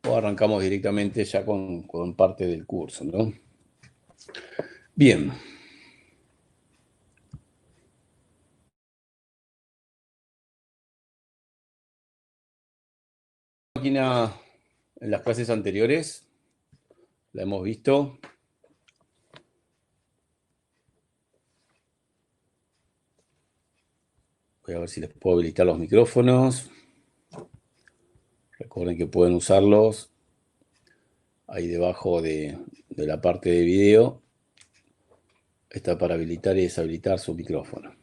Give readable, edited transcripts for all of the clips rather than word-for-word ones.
o arrancamos directamente ya con parte del curso, ¿no? Bien. Máquina en las clases anteriores, la hemos visto. Voy a ver si les puedo habilitar los micrófonos. Recuerden que pueden usarlos ahí debajo de la parte de video. Está para habilitar y deshabilitar su micrófono.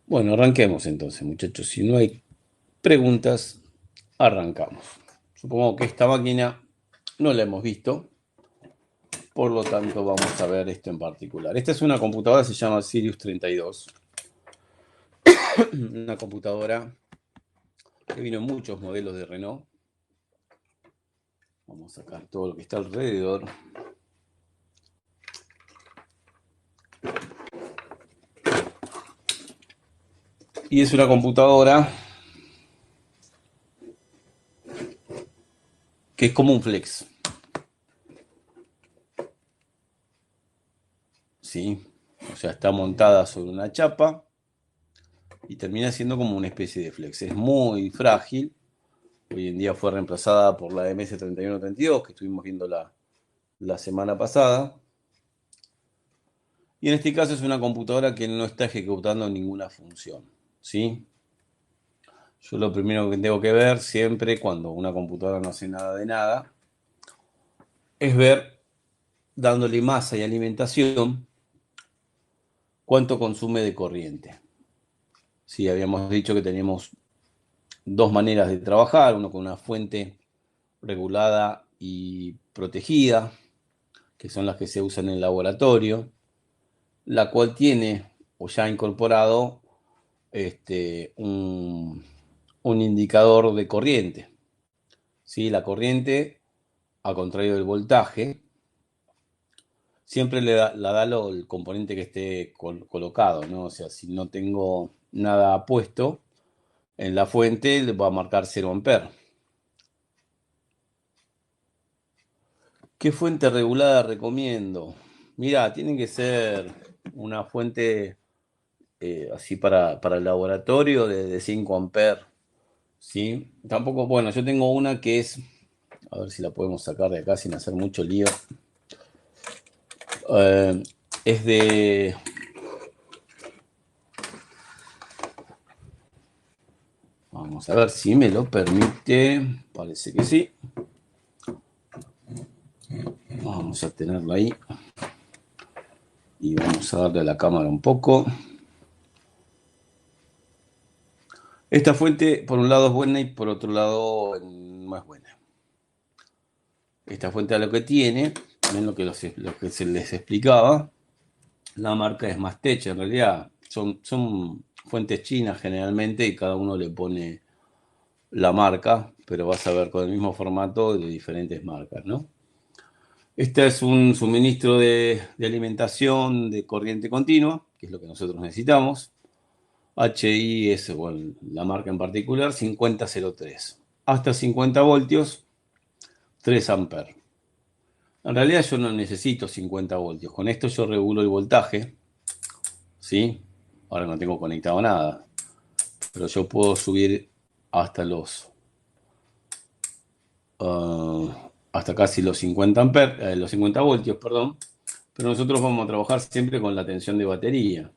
Bueno, arranquemos entonces, muchachos. Si no hay preguntas, arrancamos. Supongo que esta máquina no la hemos visto, por lo tanto vamos a ver esto en particular. Esta es una computadora, se llama Sirius 32. Una computadora que vino en muchos modelos de Renault. Vamos a sacar todo lo que está alrededor. Y es una computadora que es como un flex. ¿Sí? O sea, está montada sobre una chapa y termina siendo como una especie de flex. Es muy frágil. Hoy en día fue reemplazada por la MS-3132 que estuvimos viendo la semana pasada. Y en este caso es una computadora que no está ejecutando ninguna función. ¿Sí? Yo lo primero que tengo que ver siempre cuando una computadora no hace nada de nada es ver, dándole masa y alimentación, cuánto consume de corriente. Sí, habíamos dicho que teníamos dos maneras de trabajar, uno con una fuente regulada y protegida, que son las que se usan en el laboratorio, la cual tiene o ya ha incorporado un indicador de corriente. ¿Sí? La corriente, a contrario del voltaje, siempre la da el componente que esté colocado, ¿no? O sea, si no tengo nada puesto en la fuente, le va a marcar 0 amperes. ¿Qué fuente regulada recomiendo? Mira, tiene que ser una fuente así para el laboratorio de 5 amperes, ¿sí? Tampoco, bueno, yo tengo una que es, a ver si la podemos sacar de acá sin hacer mucho lío. Eh, es de, vamos a ver si me lo permite, parece que sí. Vamos a tenerlo ahí y vamos a darle a la cámara un poco. Esta fuente, por un lado, es buena y por otro lado, no es buena. Esta fuente a lo que tiene, también lo que se les explicaba, la marca es Mastech, en realidad son fuentes chinas generalmente y cada uno le pone la marca, pero vas a ver con el mismo formato de diferentes marcas, ¿no? Este es un suministro de alimentación de corriente continua, que es lo que nosotros necesitamos. HI es, bueno, la marca en particular, 5003. Hasta 50 voltios, 3 amperes. En realidad yo no necesito 50 voltios. Con esto yo regulo el voltaje, ¿sí? Ahora no tengo conectado nada, pero yo puedo subir hasta hasta casi los 50 los 50 voltios, perdón. Pero nosotros vamos a trabajar siempre con la tensión de batería.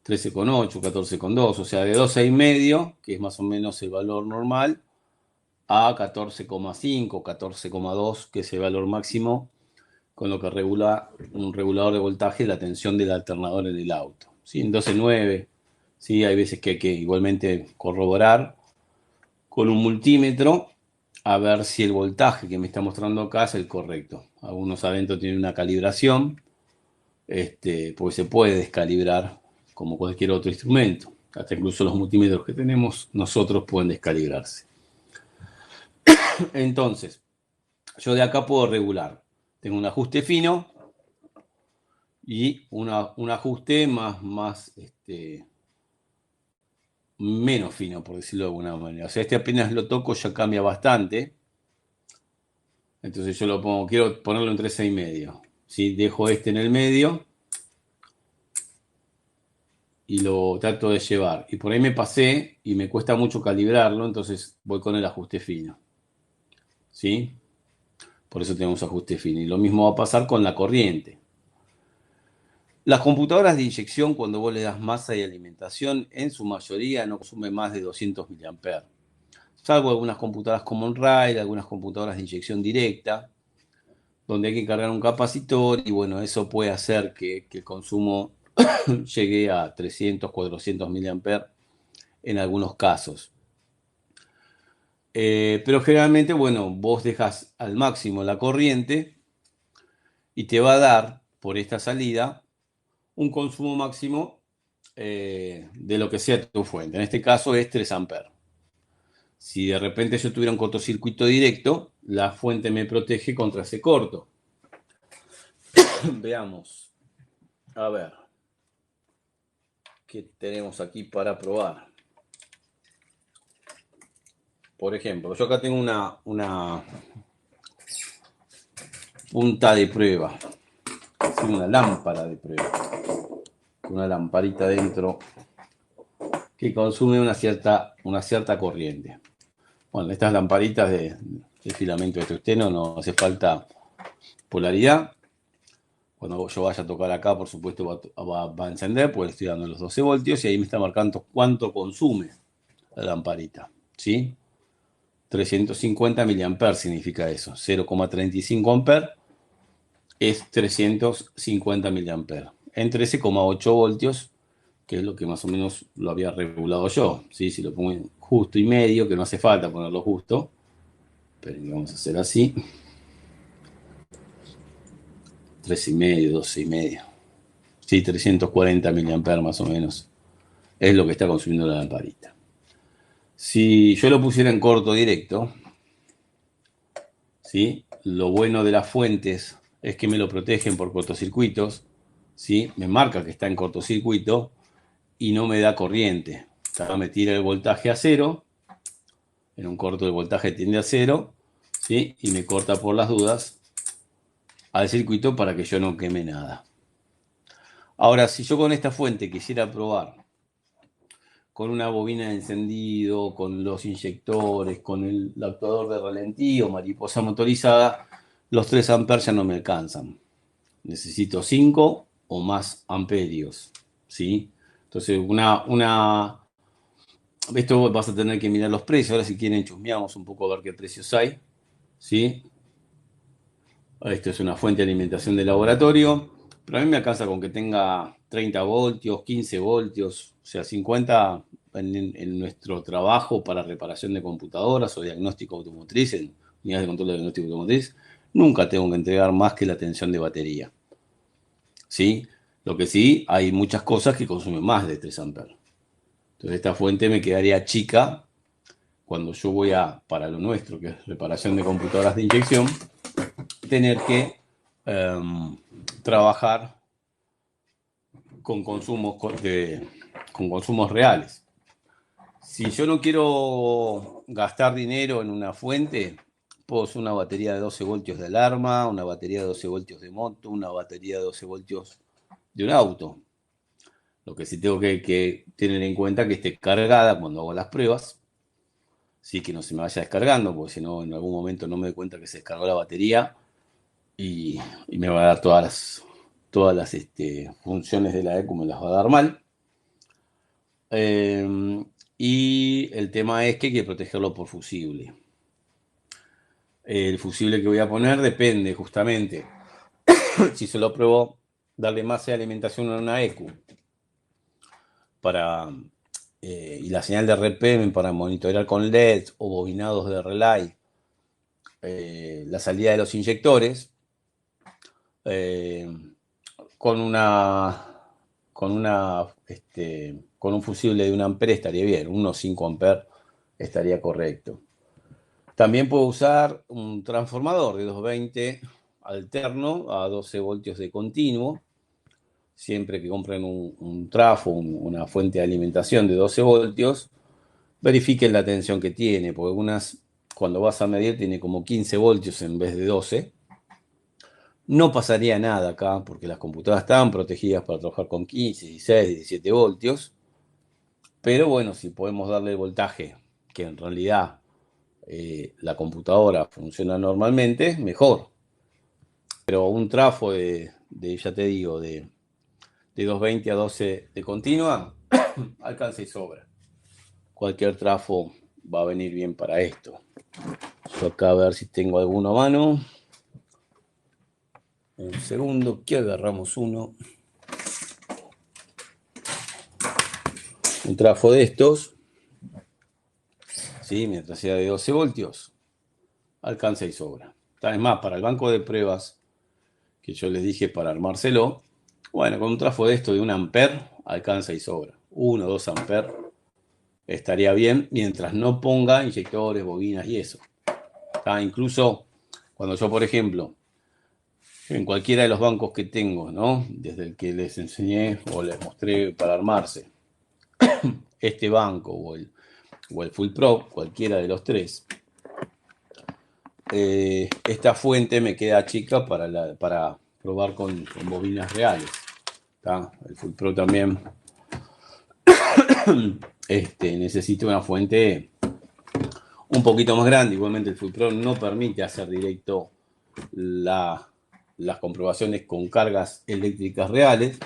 13,8, 14,2, o sea, de 12,5, que es más o menos el valor normal, a 14,5, 14,2, que es el valor máximo con lo que regula un regulador de voltaje la tensión del alternador en el auto. ¿Sí? En 12,9, ¿sí? Hay veces que hay que igualmente corroborar con un multímetro a ver si el voltaje que me está mostrando acá es el correcto. Algunos adentro tienen una calibración, porque se puede descalibrar como cualquier otro instrumento. Hasta incluso los multímetros que tenemos nosotros pueden descalibrarse. Entonces, yo de acá puedo regular. Tengo un ajuste fino y un ajuste menos fino, por decirlo de alguna manera. O sea, este apenas lo toco ya cambia bastante. Entonces yo lo pongo, quiero ponerlo en 13,5. ¿Sí? Dejo este en el medio y lo trato de llevar. Y por ahí me pasé y me cuesta mucho calibrarlo, entonces voy con el ajuste fino. ¿Sí? Por eso tenemos ajuste fino. Y lo mismo va a pasar con la corriente. Las computadoras de inyección, cuando vos le das masa y alimentación, en su mayoría no consumen más de 200 mA. Salvo algunas computadoras como un RAID, algunas computadoras de inyección directa, donde hay que cargar un capacitor y bueno, eso puede hacer que el consumo llegue a 300, 400 mA en algunos casos. Pero generalmente, bueno, vos dejas al máximo la corriente y te va a dar por esta salida un consumo máximo de lo que sea tu fuente. En este caso es 3 amperes. Si de repente yo tuviera un cortocircuito directo, la fuente me protege contra ese corto. Veamos. A ver. ¿Qué tenemos aquí para probar? Por ejemplo, yo acá tengo una punta de prueba. Es una lámpara de prueba. Una lamparita dentro que consume una cierta corriente. Bueno, estas lamparitas de filamento de tungsteno no hace falta polaridad. Cuando yo vaya a tocar acá, por supuesto, va a encender, porque le estoy dando los 12 voltios y ahí me está marcando cuánto consume la lamparita. ¿Sí? 350 miliamperes significa eso. 0,35 amperes es 350 miliamperes. En 13,8 voltios, que es lo que más o menos lo había regulado yo. ¿Sí? Si lo pongo en justo y medio, que no hace falta ponerlo justo, pero vamos a hacer así. 3,5, 12,5. Sí, 340 miliamperes más o menos. Es lo que está consumiendo la lamparita. Si yo lo pusiera en corto directo, ¿sí? Lo bueno de las fuentes es que me lo protegen por cortocircuitos, ¿sí? Me marca que está en cortocircuito y no me da corriente. Acá me tira el voltaje a cero. En un corto el voltaje tiende a cero, ¿sí? Y me corta por las dudas al circuito para que yo no queme nada. Ahora, si yo con esta fuente quisiera probar con una bobina de encendido, con los inyectores, con el actuador de ralentí o mariposa motorizada, los 3 amperes ya no me alcanzan. Necesito 5 o más amperios, ¿sí? Entonces, esto vas a tener que mirar los precios. Ahora, si quieren, chusmeamos un poco a ver qué precios hay, ¿sí? Esto es una fuente de alimentación de laboratorio, pero a mí me alcanza con que tenga 30 voltios, 15 voltios, o sea, 50 en nuestro trabajo para reparación de computadoras o diagnóstico automotriz, en unidades de control de diagnóstico automotriz. Nunca tengo que entregar más que la tensión de batería. ¿Sí? Lo que sí, hay muchas cosas que consumen más de 3 amperes. Entonces esta fuente me quedaría chica cuando yo voy para lo nuestro, que es reparación de computadoras de inyección, tener que trabajar con consumos reales. Si yo no quiero gastar dinero en una fuente, puedo usar una batería de 12 voltios de alarma, una batería de 12 voltios de moto, una batería de 12 voltios de un auto. Lo que sí tengo que tener en cuenta que esté cargada cuando hago las pruebas, sí, que no se me vaya descargando, porque si no, en algún momento no me doy cuenta que se descargó la batería y, y me va a dar todas las funciones de la ECU, me las va a dar mal. Y el tema es que hay que protegerlo por fusible. El fusible que voy a poner depende justamente si se lo pruebo darle masa de alimentación a una ECU y la señal de RPM para monitorear con LEDs o bobinados de relay la salida de los inyectores eh, con con un fusible de 1 ampere estaría bien, unos 5 amperes estaría correcto. También puedo usar un transformador de 220 alterno a 12 voltios de continuo siempre que compren un trafo, una fuente de alimentación de 12 voltios, verifiquen la tensión que tiene, porque algunas, cuando vas a medir, tiene como 15 voltios en vez de 12. No pasaría nada acá, porque las computadoras están protegidas para trabajar con 15, 16, 17 voltios. Pero bueno, si podemos darle el voltaje, que en realidad la computadora funciona normalmente, mejor. Pero un trafo ya te digo, de 220 a 12 de continua, alcanza y sobra. Cualquier trafo va a venir bien para esto. Yo acá a ver si tengo alguno a mano. Un segundo, que agarramos uno. Un trafo de estos, ¿sí? Mientras sea de 12 voltios, alcanza y sobra. Es más, para el banco de pruebas que yo les dije para armárselo, bueno, con un trafo de esto de 1 amper, alcanza y sobra. 1 o 2 amper estaría bien, mientras no ponga inyectores, bobinas y eso. Incluso cuando yo, por ejemplo, en cualquiera de los bancos que tengo, ¿no? Desde el que les enseñé o les mostré para armarse, este banco o el Full Pro, cualquiera de los tres, esta fuente me queda chica para probar con bobinas reales. El Full Pro también necesita una fuente un poquito más grande. Igualmente el Full Pro no permite hacer directo las comprobaciones con cargas eléctricas reales,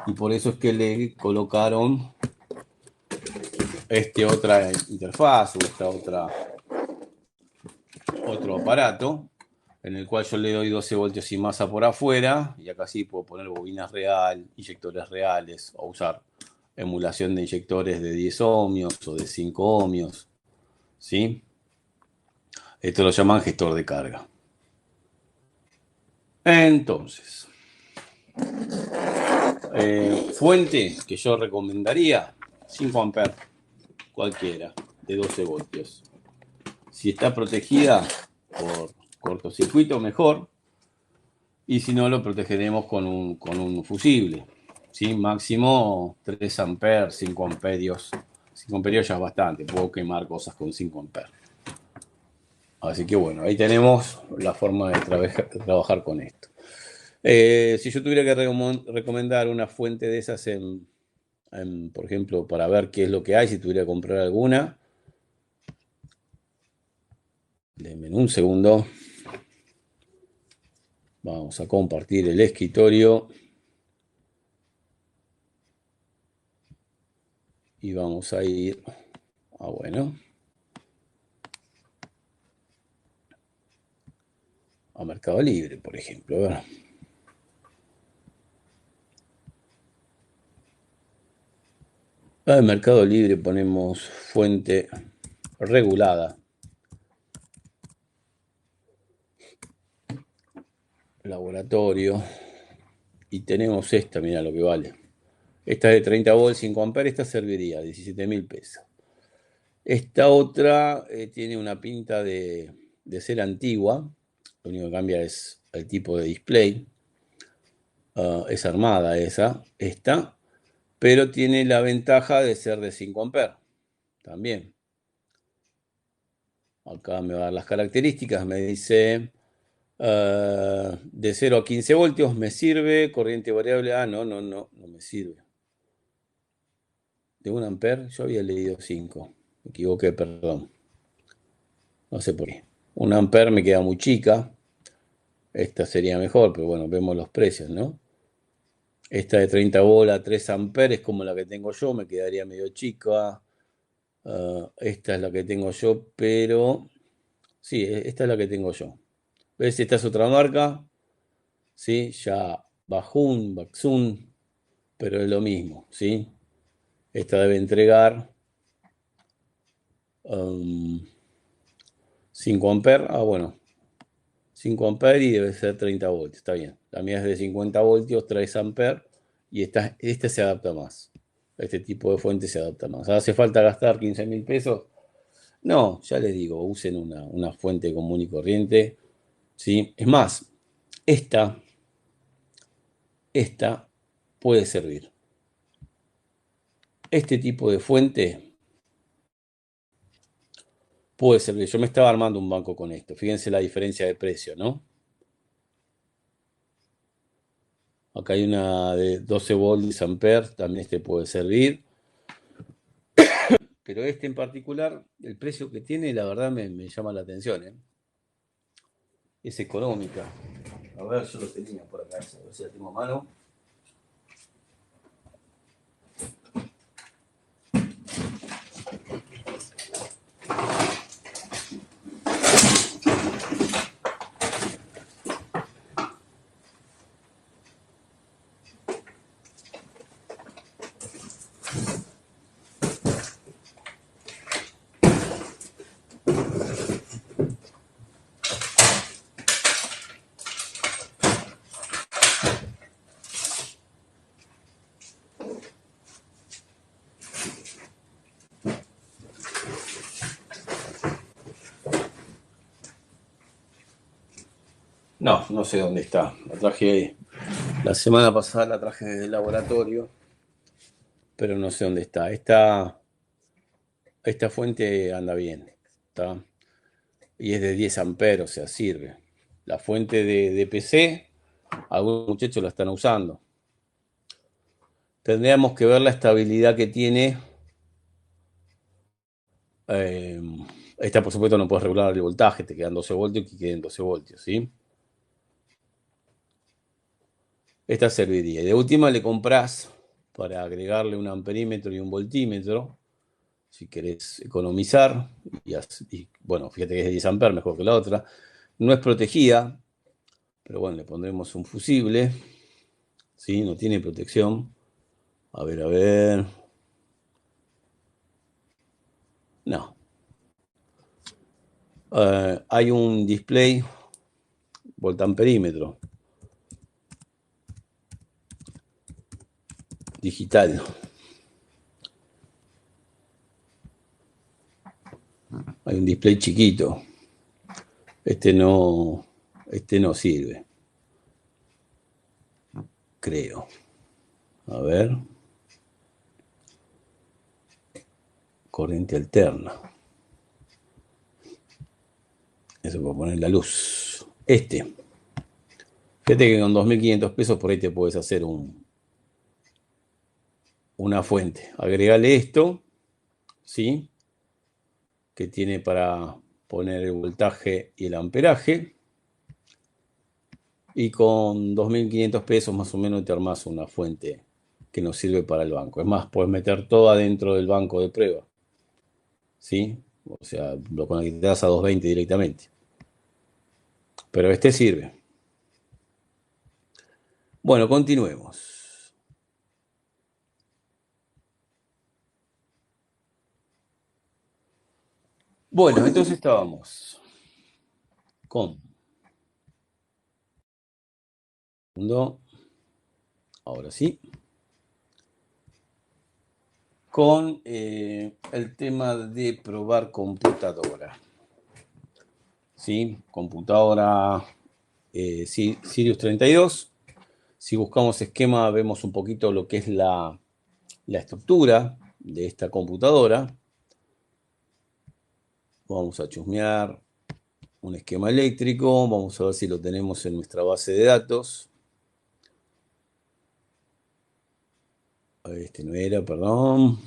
y por eso es que le colocaron otra interfaz o otro aparato en el cual yo le doy 12 voltios y masa por afuera, y acá sí puedo poner bobinas real, inyectores reales, o usar emulación de inyectores de 10 ohmios o de 5 ohmios, ¿sí? Esto lo llaman gestor de carga. Entonces, fuente que yo recomendaría, 5 amperes, cualquiera, de 12 voltios. Si está protegida por cortocircuito, mejor. Y si no, lo protegeremos con un fusible. ¿Sí? Máximo 3 amperes, 5 amperios. 5 amperios ya es bastante. Puedo quemar cosas con 5 amperes. Así que bueno, ahí tenemos la forma de trabajar con esto. Si yo tuviera que recomendar una fuente de esas, por ejemplo, para ver qué es lo que hay, si tuviera que comprar alguna, denme un segundo. Vamos a compartir el escritorio. Y vamos a ir bueno, a Mercado Libre, por ejemplo. A ver. En Mercado Libre ponemos fuente regulada. Laboratorio. Y tenemos esta, mira lo que vale. Esta es de 30 volts, 5 amperes, esta serviría, 17.000 pesos. Esta otra tiene una pinta de ser antigua. Lo único que cambia es el tipo de display. Es armada esta, pero tiene la ventaja de ser de 5 amperes. También. Acá me va a dar las características, me dice de 0 a 15 voltios, me sirve, corriente variable, no me sirve. De 1 amper, yo había leído 5, me equivoqué, perdón. No sé por qué. 1 amper me queda muy chica, esta sería mejor, pero bueno, vemos los precios, ¿no? Esta de 30 volt a 3 amperes, como la que tengo yo, me quedaría medio chica. Esta es la que tengo yo, pero sí, esta es la que tengo yo. ¿Ves? Esta es otra marca, ¿sí? Ya Baxun, pero es lo mismo, ¿sí? Esta debe entregar 5 amperes. Bueno, 5 amperes y debe ser 30 voltios, está bien. La mía es de 50 voltios, 3 amperes, y este se adapta más. Este tipo de fuente se adapta más. ¿Hace falta gastar 15.000 pesos? No, ya les digo, usen una fuente común y corriente, ¿sí? Es más, esta puede servir. Este tipo de fuente puede servir. Yo me estaba armando un banco con esto. Fíjense la diferencia de precio, ¿no? Acá hay una de 12 volts amperes, también este puede servir. Pero este en particular, el precio que tiene, la verdad me llama la atención, ¿eh? Es económica. A ver, yo lo tenía por acá, a ver si la tengo a mano. No, no sé dónde está. La traje la semana pasada, la traje desde el laboratorio, pero no sé dónde está. Esta fuente anda bien, ¿está? Y es de 10 amperes, o sea, sirve. La fuente de PC, algunos muchachos la están usando. Tendríamos que ver la estabilidad que tiene. eh, Esta, por supuesto, no puedes regular el voltaje, te quedan 12 voltios y que queden 12 voltios, ¿sí? Esta serviría. Y de última le comprás para agregarle un amperímetro y un voltímetro, si querés economizar. Bueno, fíjate que es de 10 amperes, mejor que la otra. No es protegida, pero bueno, le pondremos un fusible, ¿sí? No tiene protección. A ver, a ver. No. Hay un display voltamperímetro digital. Hay un display chiquito. Este no sirve, creo. A ver. Corriente alterna. Eso para poner la luz. Fíjate que con 2.500 pesos por ahí te puedes hacer una fuente. Agregale esto, ¿sí? Que tiene para poner el voltaje y el amperaje. Y con 2.500 pesos más o menos te armas una fuente que nos sirve para el banco. Es más, puedes meter todo adentro del banco de prueba, ¿sí? O sea, lo conectas a 220 directamente. Pero este sirve. Bueno, continuemos. Bueno, entonces estábamos con... Ahora sí. Con el tema de probar computadora. ¿Sí? Computadora Sirius 32. Si buscamos esquema, vemos un poquito lo que es la estructura de esta computadora. Vamos a chusmear un esquema eléctrico. Vamos a ver si lo tenemos en nuestra base de datos. Este no era, perdón.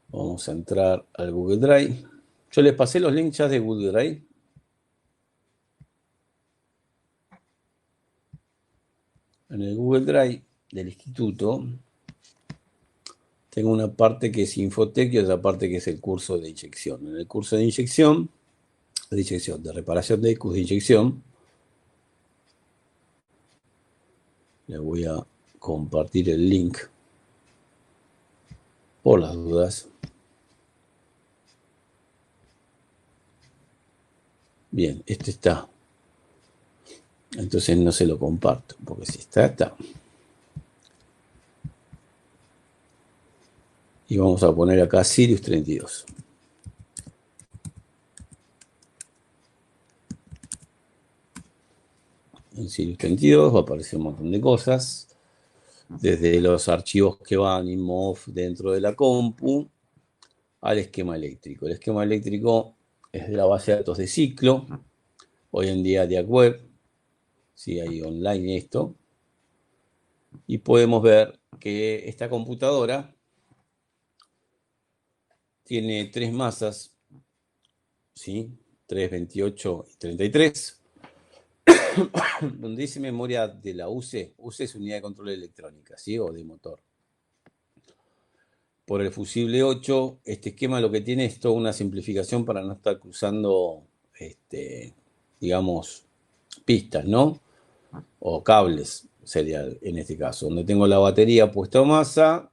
Vamos a entrar al Google Drive. Yo les pasé los links ya de Google Drive. En el Google Drive del instituto tengo una parte que es Infotec y otra parte que es el curso de inyección. En el curso de inyección, de reparación de ECUs de inyección, les voy a compartir el link por las dudas. Bien, este está. Entonces no se lo comparto, porque si está, está. Y vamos a poner acá Sirius 32. En Sirius 32 va a aparecer un montón de cosas, desde los archivos que van InMOV dentro de la compu al esquema eléctrico. El esquema eléctrico es de la base de datos de ciclo, hoy en día de web, sí, hay online esto, y podemos ver que esta computadora tiene tres masas, ¿sí? 3, 28 y 33, donde dice memoria de la UCE. UCE es unidad de control electrónica, ¿sí? O de motor. Por el fusible 8, este esquema lo que tiene es toda una simplificación para no estar cruzando, digamos, pistas, ¿no? O cables, sería en este caso, donde tengo la batería puesta a masa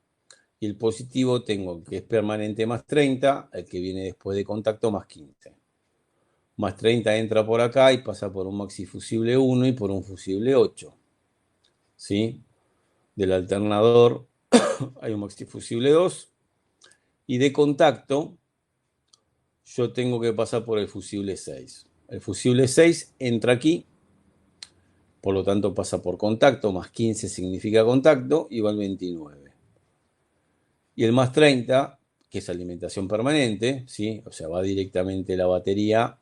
y el positivo tengo que es permanente más 30, el que viene después de contacto más 15. Más 30 entra por acá y pasa por un maxifusible 1 y por un fusible 8. ¿Sí? Del alternador hay un maxifusible 2 y de contacto yo tengo que pasar por el fusible 6. El fusible 6 entra aquí, por lo tanto pasa por contacto, más 15 significa contacto, y va al 29. Y el más 30, que es alimentación permanente, ¿sí? O sea, va directamente la batería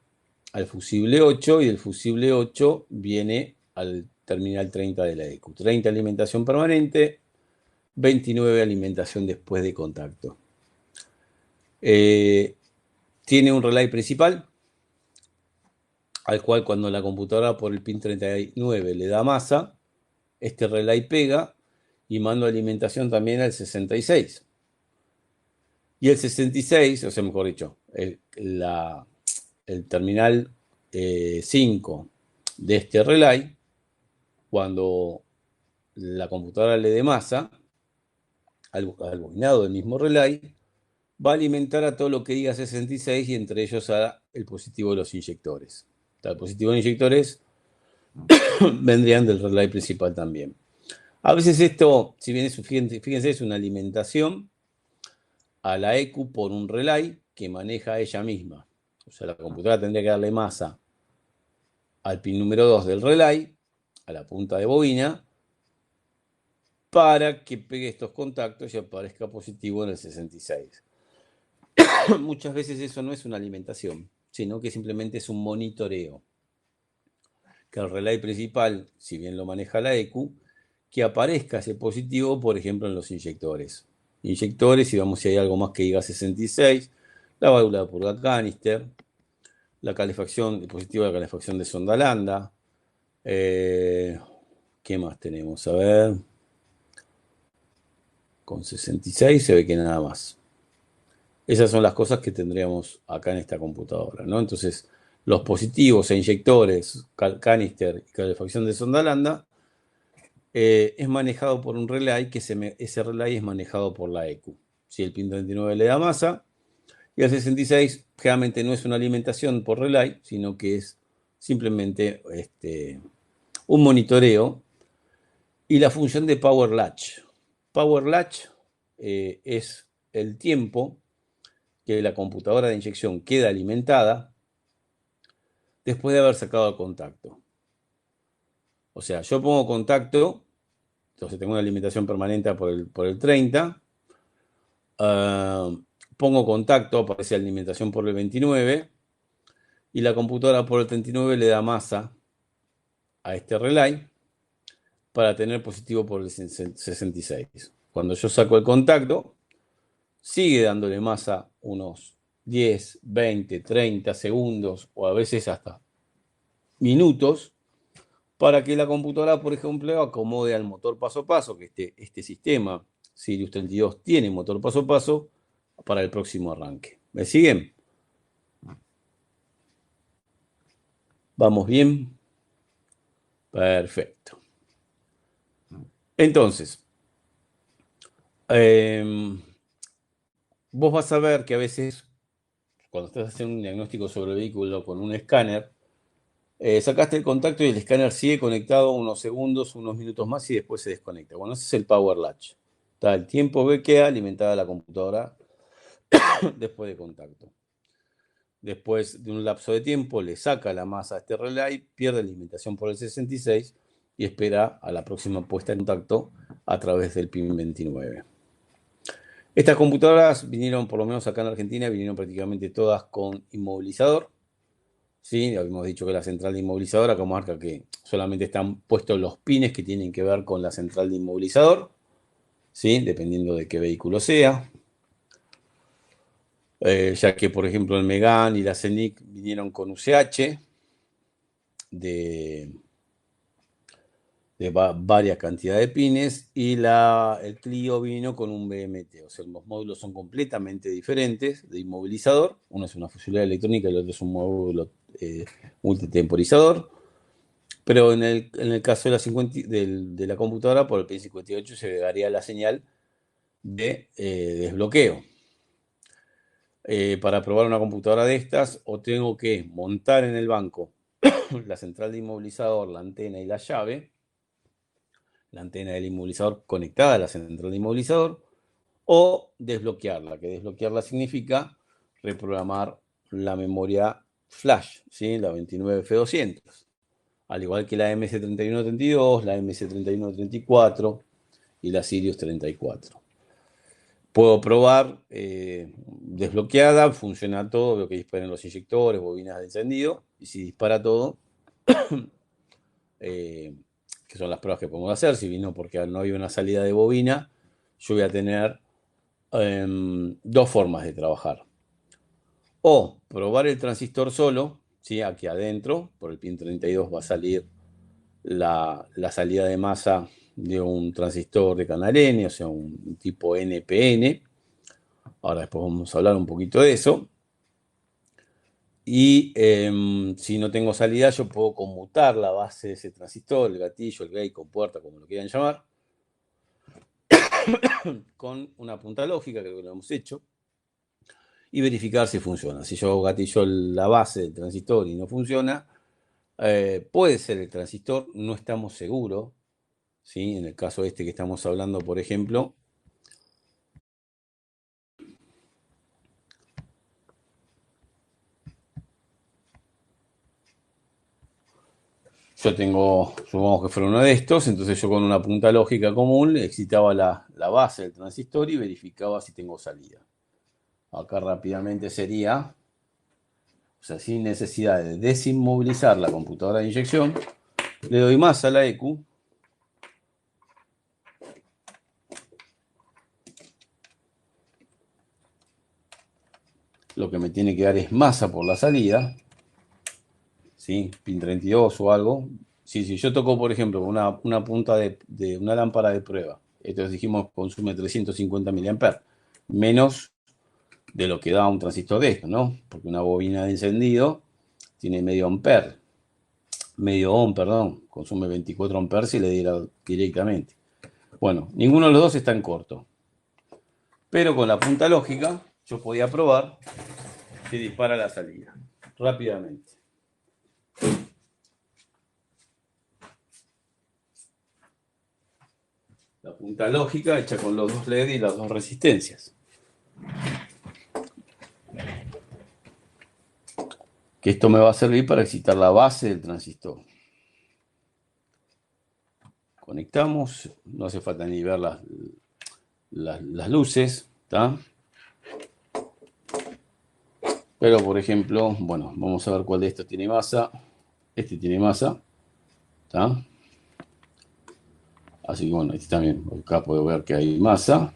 al fusible 8 y del fusible 8 viene al terminal 30 de la EQ. 30 alimentación permanente, 29 alimentación después de contacto. Tiene un relay principal, al cual cuando la computadora por el pin 39 le da masa, este relay pega y manda alimentación también al 66. Y el 66, o sea, mejor dicho, el terminal 5 de este relay, cuando la computadora le dé masa al bobinado del mismo relay, va a alimentar a todo lo que diga 66 y entre ellos a el positivo de los inyectores. El positivo de los inyectores vendrían del relay principal también. A veces esto, si bien es, fíjense, es una alimentación a la EQ por un relay que maneja ella misma. O sea, la computadora tendría que darle masa al pin número 2 del relay, a la punta de bobina, para que pegue estos contactos y aparezca positivo en el 66. Muchas veces eso no es una alimentación, sino que simplemente es un monitoreo. Que el relay principal, si bien lo maneja la EQ, que aparezca ese positivo, por ejemplo, en los inyectores. Inyectores, y vamos si hay algo más que diga 66, la válvula de purga canister, la calefacción, el dispositivo de calefacción de sonda lambda. ¿Qué más tenemos? A ver. Con 66 se ve que nada más. Esas son las cosas que tendríamos acá en esta computadora, ¿no? Entonces, los positivos e inyectores, canister y calefacción de sonda lambda, es manejado por un relay, que ese relay es manejado por la EQ. Si el pin 39 le da masa, y el 66 generalmente no es una alimentación por relay, sino que es simplemente un monitoreo. Y la función de Power Latch. Power Latch es el tiempo que la computadora de inyección queda alimentada después de haber sacado el contacto. O sea, yo pongo contacto, entonces tengo una alimentación permanente por el 30, pongo contacto, aparece alimentación por el 29, y la computadora por el 39 le da masa a este relay para tener positivo por el 66. Cuando yo saco el contacto, sigue dándole masa unos 10, 20, 30 segundos o a veces hasta minutos para que la computadora, por ejemplo, acomode al motor paso a paso, que este sistema Sirius 32 tiene motor paso a paso para el próximo arranque. ¿Me siguen? ¿Vamos bien? Perfecto. Entonces, vos vas a ver que a veces, cuando estás haciendo un diagnóstico sobre el vehículo con un escáner, sacaste el contacto y el escáner sigue conectado unos segundos, unos minutos más y después se desconecta. Bueno, ese es el Power Latch. Está el tiempo que queda alimentada la computadora después de contacto. Después de un lapso de tiempo, le saca la masa a este relay, pierde la alimentación por el 66 y espera a la próxima puesta en contacto a través del pin 29. Estas computadoras vinieron, por lo menos acá en Argentina, vinieron prácticamente todas con inmovilizador. ¿Sí? Habíamos dicho que la central de inmovilizador acá marca que solamente están puestos los pines que tienen que ver con la central de inmovilizador, ¿sí? Dependiendo de qué vehículo sea. Ya que, por ejemplo, el Megane y la Scenic vinieron con UCH de varias cantidades de pines y el Clio vino con un BMT. O sea, los módulos son completamente diferentes de inmovilizador. Uno es una fusiladora electrónica y el otro es un módulo multitemporizador. Pero en el caso de la computadora, por el pin 58 se agregaría la señal de desbloqueo. Para probar una computadora de estas, o tengo que montar en el banco la central de inmovilizador, la antena y la llave, la antena del inmovilizador conectada a la central de inmovilizador, o desbloquearla, que desbloquearla significa reprogramar la memoria flash, ¿sí? La 29F200, al igual que la MC3132, la MC3134 y la Sirius 34. Puedo probar desbloqueada, funciona todo, veo que disparan los inyectores, bobinas de encendido, y si dispara todo, que son las pruebas que podemos hacer, si vino porque no hay una salida de bobina, yo voy a tener dos formas de trabajar. O probar el transistor solo, ¿sí? Aquí adentro, por el pin 32 va a salir la salida de masa de un transistor de canal N, o sea, un tipo NPN. Ahora después vamos a hablar un poquito de eso. Y si no tengo salida, yo puedo conmutar la base de ese transistor, el gatillo, el gate, compuerta, como lo quieran llamar, con una punta lógica, creo que lo hemos hecho, y verificar si funciona. Si yo gatillo la base del transistor y no funciona, puede ser el transistor, no estamos seguros, ¿sí? En el caso este que estamos hablando, por ejemplo, yo tengo, supongamos que fuera uno de estos, entonces yo con una punta lógica común excitaba la base del transistor y verificaba si tengo salida. Acá rápidamente sería, o sea, sin necesidad de desinmovilizar la computadora de inyección, le doy más a la EQ, lo que me tiene que dar es masa por la salida, ¿sí? Pin 32 o algo. Si yo toco, por ejemplo, una punta de una lámpara de prueba, entonces dijimos consume 350 mA, menos de lo que da un transistor de esto, ¿no? Porque una bobina de encendido tiene medio ohm, perdón, consume 24 amperes si le diera directamente. Bueno, ninguno de los dos está en corto. Pero con la punta lógica, yo podía probar que dispara la salida rápidamente. La punta lógica hecha con los dos LED y las dos resistencias. Que esto me va a servir para excitar la base del transistor. Conectamos, no hace falta ni ver las luces, ¿está? Pero por ejemplo, bueno, vamos a ver cuál de estos tiene masa. Este tiene masa, ¿está? Así que bueno, este también, acá puedo ver que hay masa.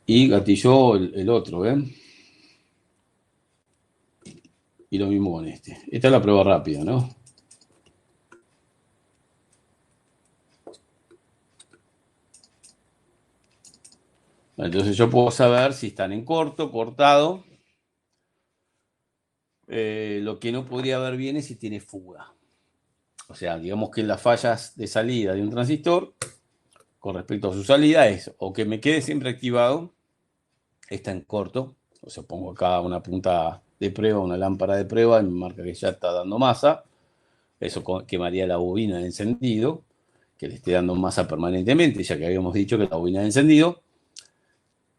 Y gatilló el otro, ¿ven? Y lo mismo con este. Esta es la prueba rápida, ¿no? Entonces yo puedo saber si están en corto, cortado. Lo que no podría ver bien es si tiene fuga. O sea, digamos que las fallas de salida de un transistor con respecto a su salida es o que me quede siempre activado, está en corto, o sea, pongo acá una punta de prueba, una lámpara de prueba y me marca que ya está dando masa. Eso quemaría la bobina de encendido, que le esté dando masa permanentemente, ya que habíamos dicho que la bobina de encendido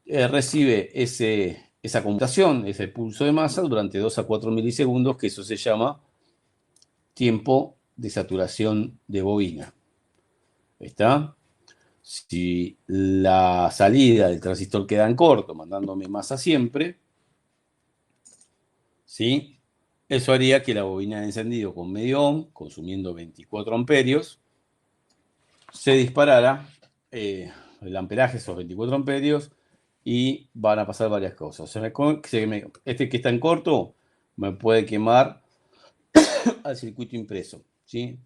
recibe esa conmutación, ese pulso de masa durante 2 a 4 milisegundos, que eso se llama tiempo de saturación de bobina. ¿Está? Si la salida del transistor queda en corto, mandándome masa siempre, ¿sí? Eso haría que la bobina de encendido con medio ohm, consumiendo 24 amperios, se disparara el amperaje, esos 24 amperios, y van a pasar varias cosas. Este que está en corto me puede quemar al circuito impreso, ¿sí?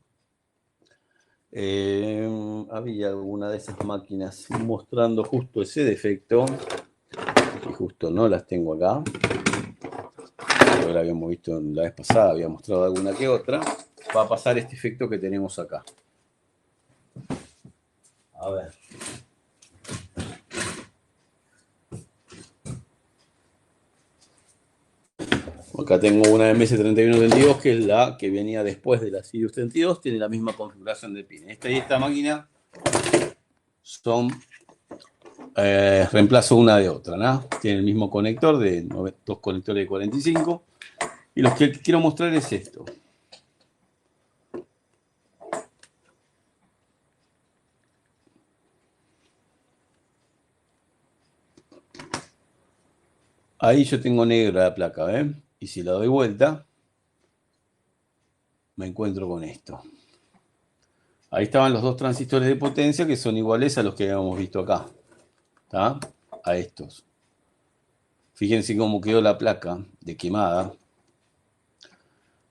Había alguna de esas máquinas mostrando justo ese defecto, y justo no las tengo acá. Ahora habíamos visto la vez pasada, había mostrado alguna que otra. Va a pasar este efecto que tenemos acá. A ver. Acá tengo una MS3132, que es la que venía después de la Sirius 32, tiene la misma configuración de pin. Esta y esta máquina son reemplazo una de otra, ¿no? Tiene el mismo conector, dos conectores de 45. Y lo que quiero mostrar es esto. Ahí yo tengo negra la placa, ¿ven? Y si la doy vuelta, me encuentro con esto. Ahí estaban los dos transistores de potencia que son iguales a los que habíamos visto acá. ¿Está? A estos. Fíjense cómo quedó la placa de quemada.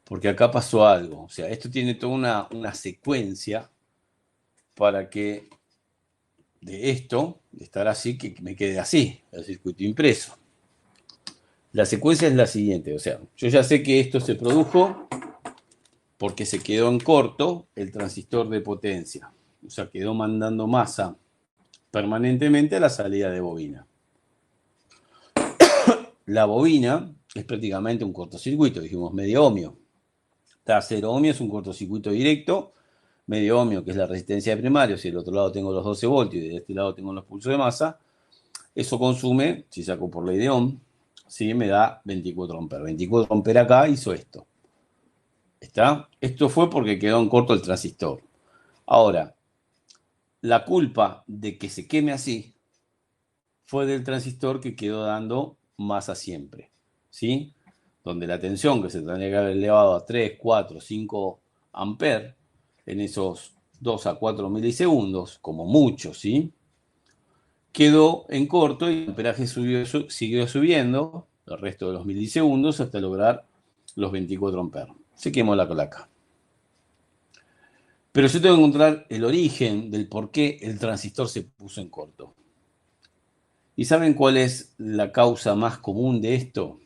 Porque acá pasó algo. O sea, esto tiene toda una secuencia para que de esto, de estar así, que me quede así, el circuito impreso. La secuencia es la siguiente. O sea, yo ya sé que esto se produjo porque se quedó en corto el transistor de potencia. O sea, quedó mandando masa permanentemente a la salida de bobina. La bobina es prácticamente un cortocircuito, dijimos medio ohmio. Está 0 ohmio es un cortocircuito directo, medio ohmio que es la resistencia de primario, si del otro lado tengo los 12 voltios y de este lado tengo los pulsos de masa, eso consume, si saco por ley de Ohm, ¿sí? Me da 24 amperes. 24 amperes acá hizo esto. ¿Está? Esto fue porque quedó en corto el transistor. Ahora, la culpa de que se queme así fue del transistor que quedó dando masa siempre, ¿sí? Donde la tensión que se tendría que haber elevado a 3, 4, 5 amperes en esos 2 a 4 milisegundos, como mucho, ¿sí? Quedó en corto y el amperaje siguió subiendo el resto de los milisegundos hasta lograr los 24 amperes. Se quemó la placa. Pero yo tengo que encontrar el origen del por qué el transistor se puso en corto. ¿Y saben cuál es la causa más común de esto?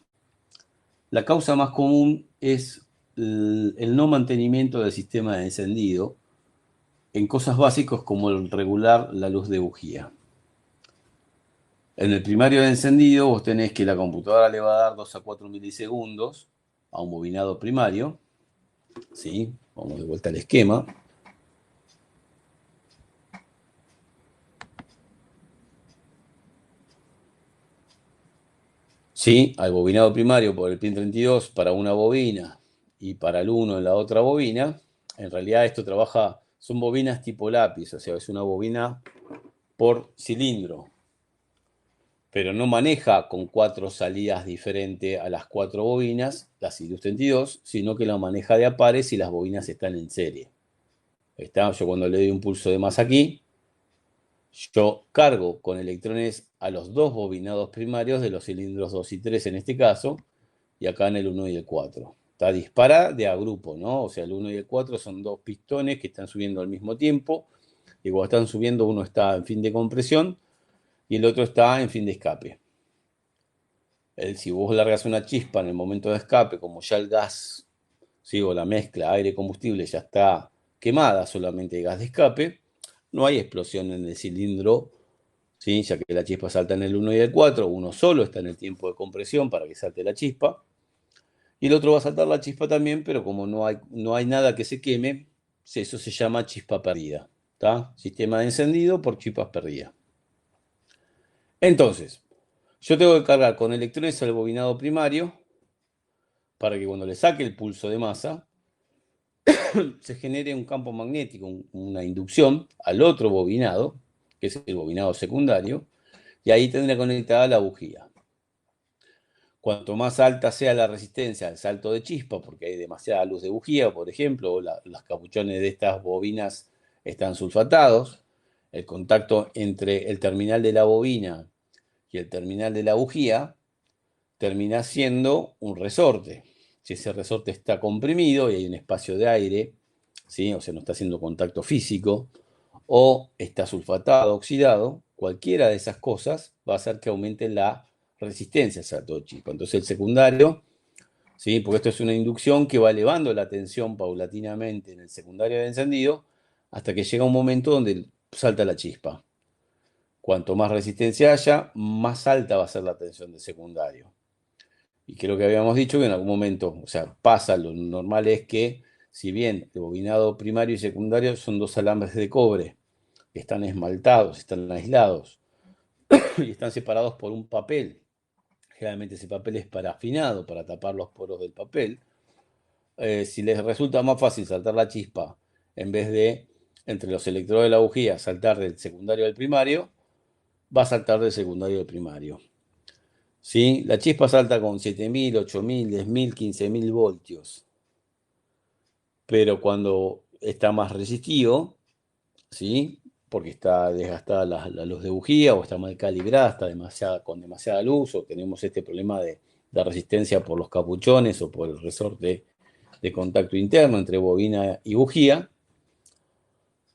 La causa más común es el no mantenimiento del sistema de encendido en cosas básicas como el regular la luz de bujía. En el primario de encendido vos tenés que la computadora le va a dar 2 a 4 milisegundos a un bobinado primario. ¿Sí? Vamos de vuelta al esquema. ¿Sí? Al bobinado primario por el pin 32 para una bobina y para el 1 en la otra bobina. En realidad esto trabaja, son bobinas tipo lápiz, o sea, es una bobina por cilindro, pero no maneja con 4 salidas diferentes a las 4 bobinas, la Sirius 32, sino que la maneja de a pares y las bobinas están en serie. ¿Está? Yo cuando le doy un pulso de más aquí, yo cargo con electrones a los dos bobinados primarios de los cilindros 2 y 3 en este caso, y acá en el 1 y el 4. Está dispara de a grupo, ¿no? O sea, el 1 y el 4 son dos pistones que están subiendo al mismo tiempo, y cuando están subiendo uno está en fin de compresión y el otro está en fin de escape. Si vos largas una chispa en el momento de escape, como ya el gas, ¿sí? O la mezcla aire-combustible ya está quemada, solamente hay gas de escape, no hay explosión en el cilindro, ¿sí? Ya que la chispa salta en el 1 y el 4, uno solo está en el tiempo de compresión para que salte la chispa, y el otro va a saltar la chispa también, pero como no hay nada que se queme, eso se llama chispa perdida. ¿Está? Sistema de encendido por chispas perdidas. Entonces, Yo tengo que cargar con electrones al bobinado primario para que cuando le saque el pulso de masa se genere un campo magnético, una inducción al otro bobinado, que es el bobinado secundario, y ahí tendré conectada la bujía. Cuanto más alta sea la resistencia al salto de chispa, porque hay demasiada luz de bujía, por ejemplo, o los capuchones de estas bobinas están sulfatados, el contacto entre el terminal de la bobina y el terminal de la bujía termina siendo un resorte. Si ese resorte está comprimido y hay un espacio de aire, ¿sí? O sea, no está haciendo contacto físico, o está sulfatado, oxidado, cualquiera de esas cosas va a hacer que aumente la resistencia al salto de chispa. Entonces el secundario, ¿sí? Porque esto es una inducción que va elevando la tensión paulatinamente en el secundario de encendido hasta que llega un momento donde salta la chispa. Cuanto más resistencia haya, más alta va a ser la tensión del secundario. Y creo que habíamos dicho que en algún momento, o sea, pasa, lo normal es que, si bien el bobinado primario y secundario son dos alambres de cobre, que están esmaltados, están aislados y están separados por un papel. Generalmente ese papel es parafinado para tapar los poros del papel. Si les resulta más fácil saltar la chispa en vez de entre los electrodos de la bujía saltar del secundario al primario, va a saltar del secundario al primario. ¿Sí? La chispa salta con 7.000, 8.000, 10.000, 15.000 voltios. Pero cuando está más resistido, ¿sí? Porque está desgastada la luz de bujía o está mal calibrada, está con demasiada luz o tenemos este problema de resistencia por los capuchones o por el resorte de contacto interno entre bobina y bujía,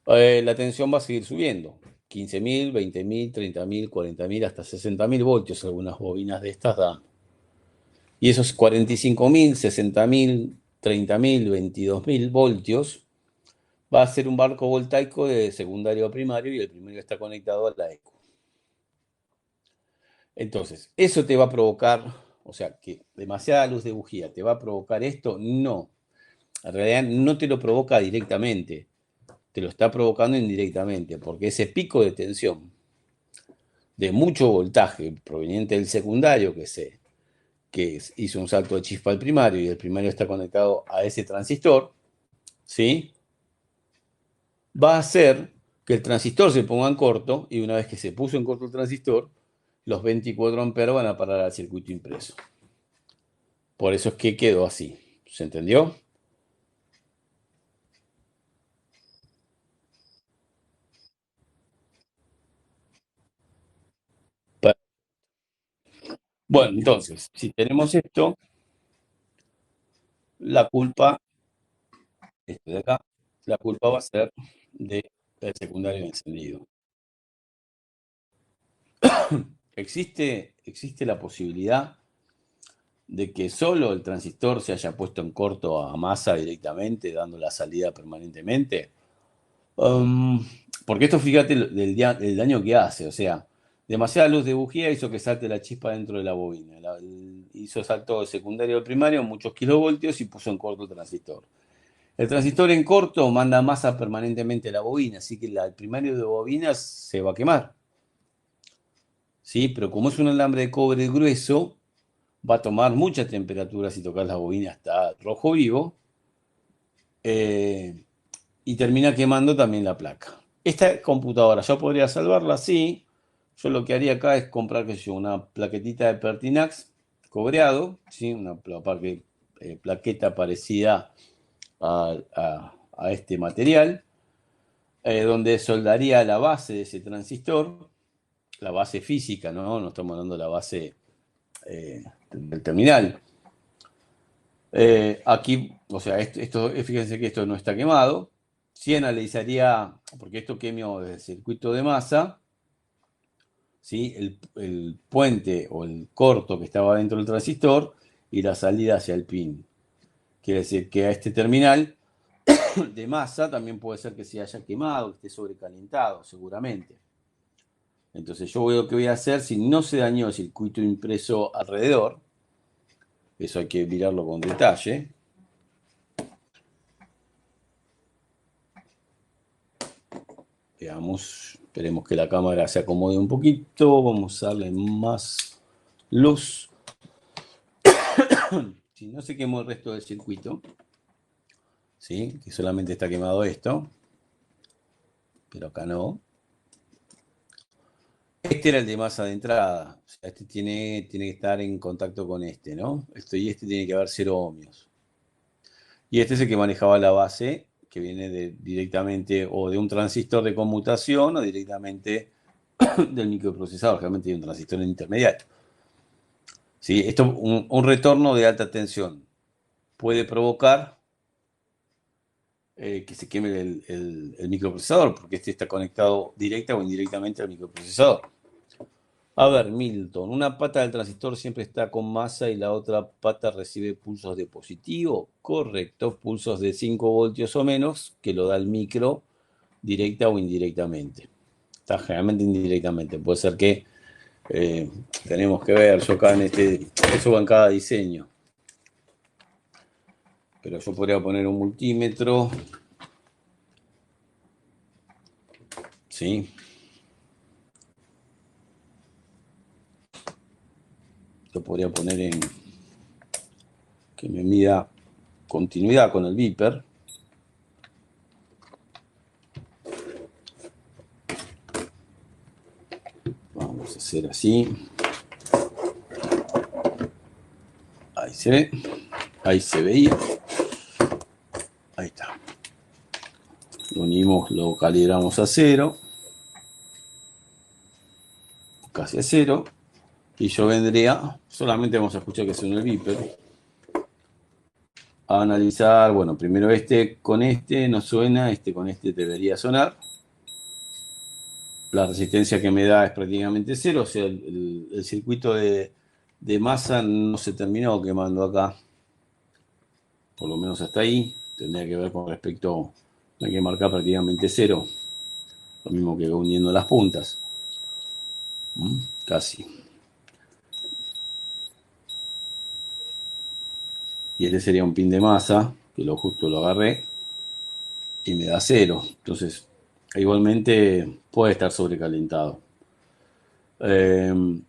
la tensión va a seguir subiendo. 15.000, 20.000, 30.000, 40.000, hasta 60.000 voltios algunas bobinas de estas dan. Y esos 45.000, 60.000, 30.000, 22.000 voltios va a ser un barco voltaico de secundario a primario y el primario está conectado a la ECO. Entonces, ¿eso te va a provocar, o sea, que demasiada luz de bujía te va a provocar esto? No. En realidad no te lo provoca directamente, te lo está provocando indirectamente, porque ese pico de tensión de mucho voltaje proveniente del secundario que hizo un salto de chispa al primario y el primario está conectado a ese transistor, ¿sí? Va a hacer que el transistor se ponga en corto y una vez que se puso en corto el transistor, los 24 amperes van a parar al circuito impreso. Por eso es que quedó así. ¿Se entendió? Bueno, entonces, si tenemos esto, la culpa, esto de acá, la culpa va a ser del secundario encendido. Existe la posibilidad de que solo el transistor se haya puesto en corto a masa directamente, dando la salida permanentemente. Um, Porque esto, fíjate el daño que hace, o sea, demasiada luz de bujía hizo que salte la chispa dentro de la bobina. Hizo salto de secundario al primario, muchos kilovoltios y puso en corto el transistor. El transistor en corto manda masa permanentemente a la bobina, así que el primario de bobinas se va a quemar. ¿Sí? Pero como es un alambre de cobre grueso, va a tomar mucha temperatura si tocas la bobina hasta rojo vivo eh, y termina quemando también la placa. Esta computadora, ¿yo podría salvarla? Sí. Yo lo que haría acá es comprar, qué sé yo, una plaquetita de Pertinax cobreado, ¿sí? Una plaqueta parecida a este material, donde soldaría la base de ese transistor, la base física, ¿no? No estamos hablando de la base del terminal. Aquí, o sea, fíjense que esto no está quemado. Sí analizaría, porque esto quemó desde el circuito de masa, ¿sí? El puente o el corto que estaba dentro del transistor y la salida hacia el pin. Quiere decir que a este terminal de masa también puede ser que se haya quemado, que esté sobrecalentado, seguramente. Entonces yo lo que voy a hacer, si no se dañó el circuito impreso alrededor, eso hay que mirarlo con detalle. Veamos, esperemos que la cámara se acomode un poquito. Vamos a darle más. luz. Si no se quemó el resto del circuito, ¿sí? Que solamente está quemado esto, pero acá no. Este era el de masa de entrada. O sea, este tiene que estar en contacto con este, ¿no? Esto y este tiene que haber 0 ohmios. Y este es el que manejaba la base, que viene directamente o de un transistor de conmutación o directamente del microprocesador. Realmente hay un transistor intermediario. ¿Sí? Esto, un retorno de alta tensión puede provocar que se queme el microprocesador, porque este está conectado directa o indirectamente al microprocesador. A ver, Milton, una pata del transistor siempre está con masa y la otra pata recibe pulsos de positivo. Correcto, pulsos de 5 voltios o menos, que lo da el micro directa o indirectamente. Está generalmente indirectamente. Puede ser que tenemos que ver, yo acá eso va en cada diseño. Pero yo podría poner un multímetro. ¿Sí? Lo podría poner en que me mida continuidad con el Viper. Vamos a hacer así. Ahí se ve. Ahí se veía. Ahí está. Lo unimos, lo calibramos a 0. Casi a 0. Y yo vendría, solamente vamos a escuchar que suena el Viper. A analizar, bueno, primero este con este no suena, este con este debería sonar. La resistencia que me da es prácticamente 0, o sea, el circuito de masa no se terminó quemando acá. Por lo menos hasta ahí. Tendría que ver con respecto, hay que marcar prácticamente 0. Lo mismo que uniendo las puntas. Casi. Y este sería un pin de masa, que justo lo agarré, y me da 0. Entonces, igualmente puede estar sobrecalentado. Este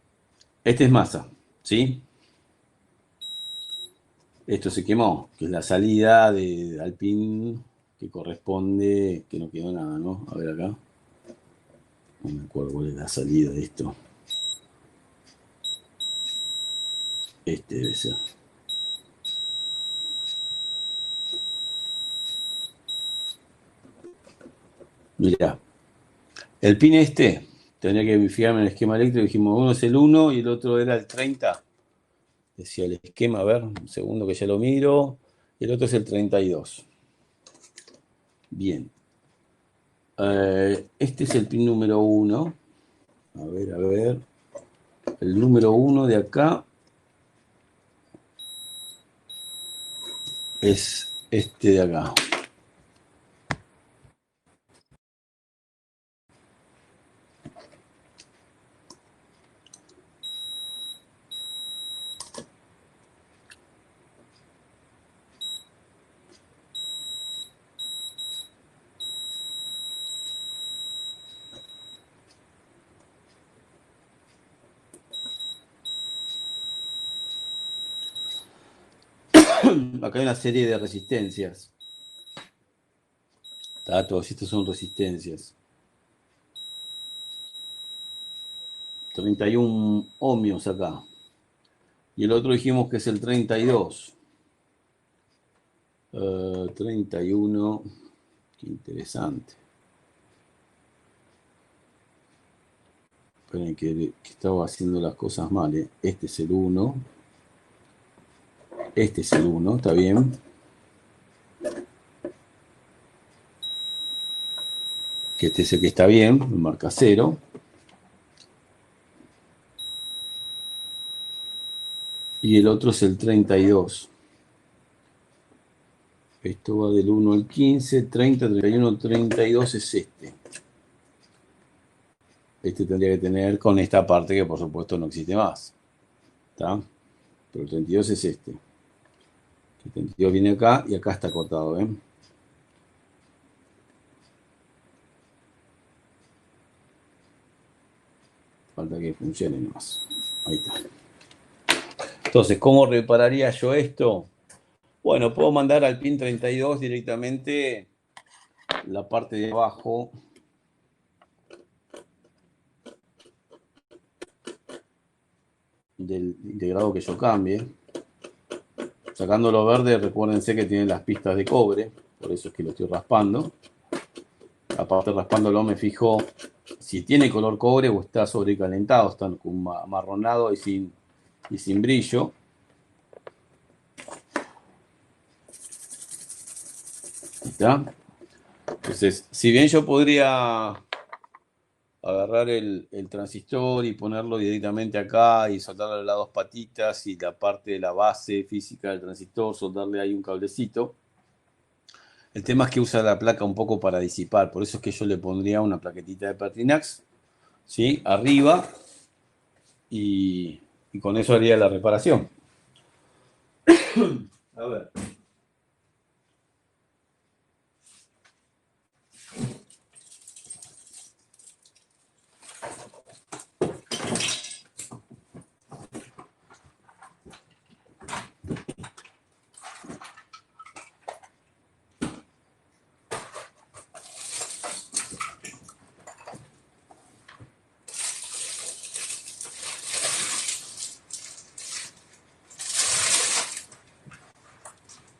es masa, ¿sí? Esto se quemó, que es la salida al pin que corresponde, que no quedó nada, ¿no? A ver acá. No me acuerdo cuál es la salida de esto. Este debe ser. Mirá, el pin este, tendría que fijarme en el esquema eléctrico, dijimos, uno es el 1 y el otro era el 30. Decía el esquema, a ver, un segundo que ya lo miro. Y el otro es el 32. Bien. Este es el pin número 1. A ver, a ver. El número 1 de acá es este de acá. Acá hay una serie de resistencias. Todos estos son resistencias. 31 ohmios acá. Y el otro dijimos que es el 32. 31. Qué interesante. Esperen que estaba haciendo las cosas mal. Este es el 1. Este es el 1, ¿está bien? Que este es el que está bien, me marca 0. Y el otro es el 32. Esto va del 1 al 15, 30, 31, 32 es este. Este tendría que tener con esta parte que por supuesto no existe más. ¿Está? Pero el 32 es este. El 32 viene acá y acá está cortado, ¿ven? Falta que funcione más. Ahí está. Entonces, ¿cómo repararía yo esto? Bueno, puedo mandar al pin 32 directamente la parte de abajo del integrado que yo cambie. Sacándolo verde, recuérdense que tiene las pistas de cobre, por eso es que lo estoy raspando. Aparte raspándolo me fijo si tiene color cobre o está sobrecalentado, está amarronado y sin brillo. ¿Está? Entonces, si bien yo podría agarrar el transistor y ponerlo directamente acá y soldarle las dos patitas y la parte de la base física del transistor, soldarle ahí un cablecito. El tema es que usa la placa un poco para disipar, por eso es que yo le pondría una plaquetita de Pertinax, ¿sí? Arriba y con eso haría la reparación. A ver.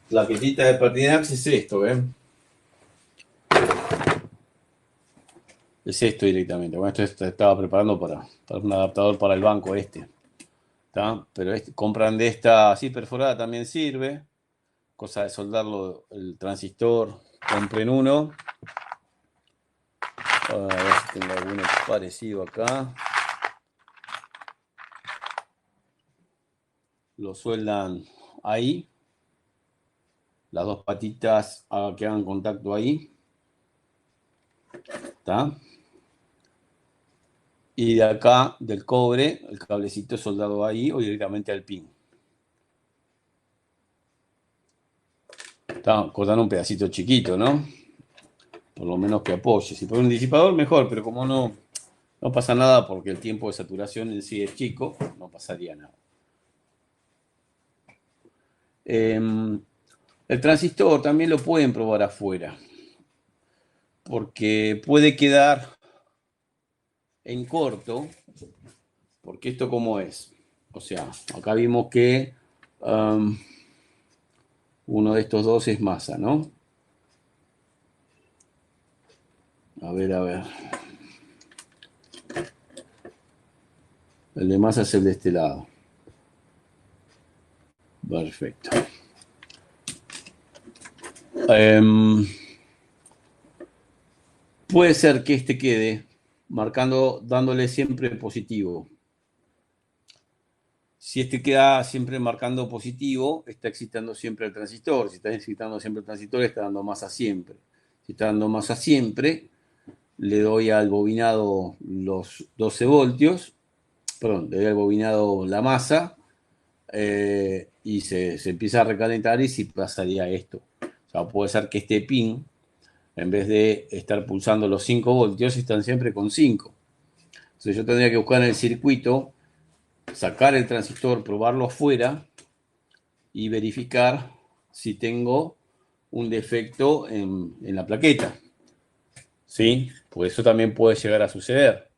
Plaquetita de Pertinax es esto, ¿ven? Es esto directamente. Bueno, esto estaba preparando para un adaptador para el banco este. ¿Tá? Pero compran de esta así perforada también sirve. Cosa de soldarlo el transistor. Compren uno. A ver si tengo alguno parecido acá. Lo sueldan ahí. Las dos patitas que hagan contacto ahí. ¿Tá? Y de acá, del cobre, el cablecito soldado ahí o directamente al pin. Está cortando un pedacito chiquito, ¿no? Por lo menos que apoye. Si pone un disipador, mejor, pero como no pasa nada porque el tiempo de saturación en sí es chico, no pasaría nada. El transistor también lo pueden probar afuera, porque puede quedar en corto, porque esto como es. O sea, acá vimos que uno de estos dos es masa, ¿no? A ver, a ver. El de masa es el de este lado. Perfecto. Puede ser que este quede marcando, dándole siempre positivo. Si este queda siempre marcando positivo, está excitando siempre el transistor. Si está excitando siempre el transistor, está dando masa siempre. Si está dando masa siempre, le doy al bobinado los 12 voltios, perdón, le doy al bobinado la masa y se empieza a recalentar y si pasaría esto. O sea, puede ser que este pin, en vez de estar pulsando los 5 voltios, están siempre con 5. Entonces yo tendría que buscar en el circuito, sacar el transistor, probarlo afuera y verificar si tengo un defecto en la plaqueta. ¿Sí? Pues eso también puede llegar a suceder.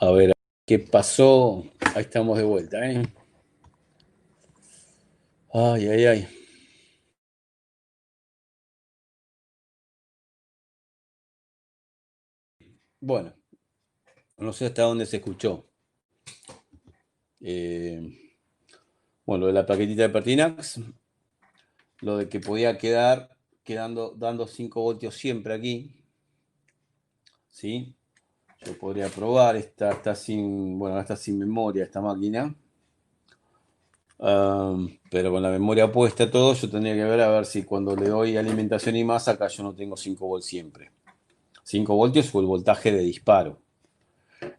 A ver, ¿qué pasó? Ahí estamos de vuelta, ¿eh? Ay, ay, ay. Bueno, no sé hasta dónde se escuchó. Eh, bueno, lo de la plaquetita de Pertinax, lo de que podía dando 5 voltios siempre aquí, ¿sí? Yo podría probar, está sin, bueno, está sin memoria esta máquina. Pero con la memoria puesta todo, yo tendría que ver a ver si cuando le doy alimentación y masa, acá yo no tengo 5 volts siempre. 5 voltios o el voltaje de disparo.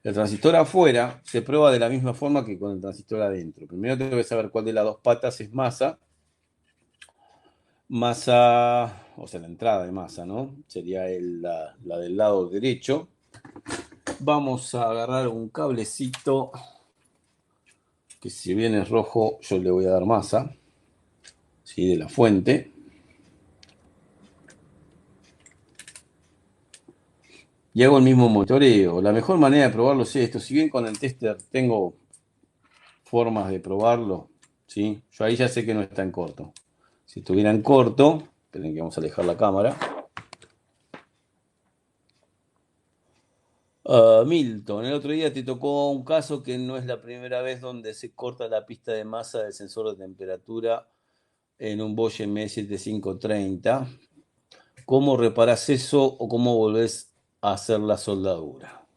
El transistor afuera se prueba de la misma forma que con el transistor adentro. Primero tengo que saber cuál de las dos patas es masa. Masa, o sea, la entrada de masa, ¿no? Sería la del lado derecho. Vamos a agarrar un cablecito que si bien es rojo, yo le voy a dar masa, ¿sí? De la fuente. Y hago el mismo monitoreo. La mejor manera de probarlo es esto. Si bien con el tester tengo formas de probarlo, ¿sí? Yo ahí ya sé que no está en corto. Si estuviera en corto, esperen que vamos a alejar la cámara. Milton, el otro día te tocó un caso que no es la primera vez donde se corta la pista de masa del sensor de temperatura en un Bosch M7530. ¿Cómo reparás eso o cómo volvés a hacer la soldadura?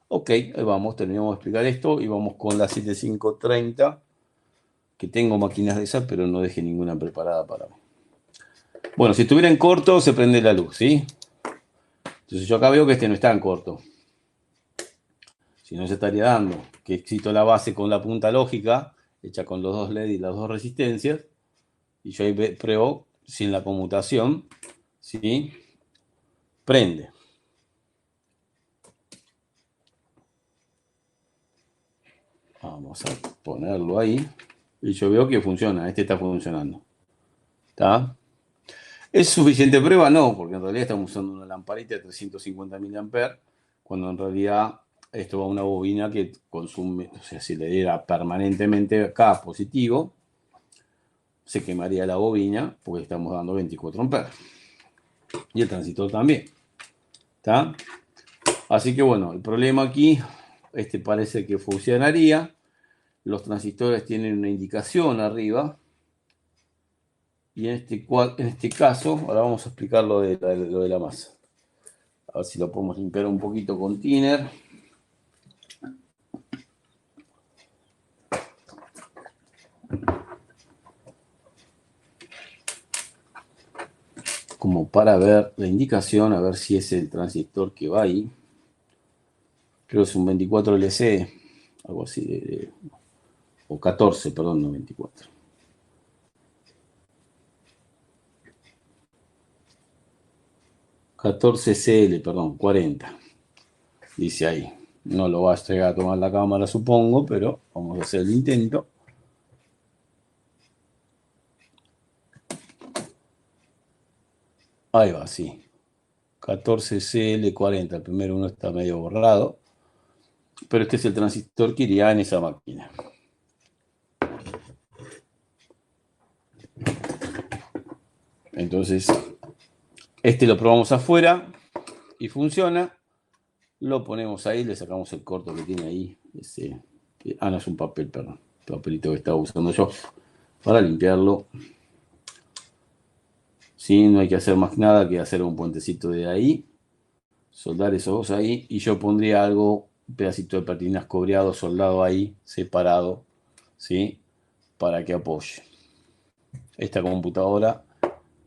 Ok, ahí vamos, terminamos de explicar esto y vamos con la 7530, que tengo máquinas de esas, pero no dejé ninguna preparada para... Bueno, si estuviera en corto, se prende la luz, ¿sí? Entonces yo acá veo que este no está en corto. Si no, se estaría dando que excito la base con la punta lógica, hecha con los dos LED y las dos resistencias, y yo ahí pruebo sin la conmutación, ¿sí? Prende. Vamos a ponerlo ahí. Y yo veo que funciona, este está funcionando. ¿Está? ¿Es suficiente prueba? No, porque en realidad estamos usando una lamparita de 350 mA, cuando en realidad esto va a una bobina que consume, o sea, si le diera permanentemente acá positivo, se quemaría la bobina porque estamos dando 24 amperes. Y el transistor también. ¿Está? Así que bueno, el problema aquí, este parece que funcionaría. Los transistores tienen una indicación arriba. Y en este caso, ahora vamos a explicar lo de la masa. A ver si lo podemos limpiar un poquito con thinner. Como para ver la indicación, a ver si es el transistor que va ahí. Creo que es un 24LC, algo así, o 14, perdón, no 24. 14CL, perdón, 40. Dice ahí. No lo va a llegar a tomar la cámara, supongo, pero vamos a hacer el intento. Ahí va, sí. 14CL40. El primero uno está medio borrado. Pero este es el transistor que iría en esa máquina. Entonces, este lo probamos afuera y funciona. Lo ponemos ahí, le sacamos el corto que tiene ahí. No es un papel, perdón. El papelito que estaba usando yo para limpiarlo. Sí, no hay que hacer más nada que hacer un puentecito de ahí. Soldar esos dos ahí. Y yo pondría algo, un pedacito de pertinas cobreado, soldado ahí, separado. ¿Sí? Para que apoye. Esta computadora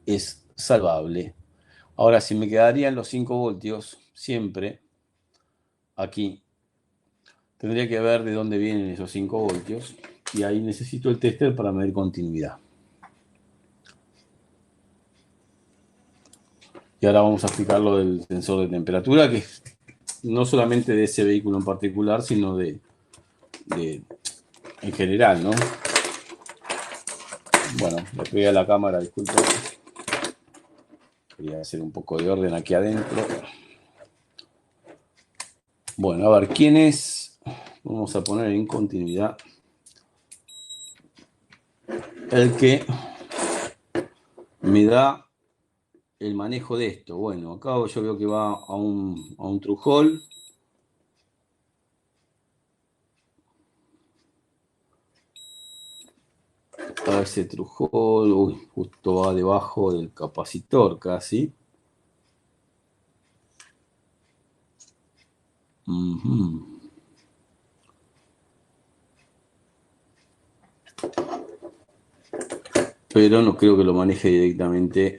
es salvable. Ahora, si me quedarían los 5 voltios, siempre aquí, tendría que ver de dónde vienen esos 5 voltios. Y ahí necesito el tester para medir continuidad. Y ahora vamos a explicar lo del sensor de temperatura, que no solamente de ese vehículo en particular, sino en general, ¿no? Bueno, le pegué a la cámara, disculpen. Quería hacer un poco de orden aquí adentro. Bueno, a ver, ¿quién es? Vamos a poner en continuidad el que me da el manejo de esto. Bueno, acá yo veo que va a un true hall. A ese true hall, uy, justo va debajo del capacitor casi. Ujú. Pero no creo que lo maneje directamente.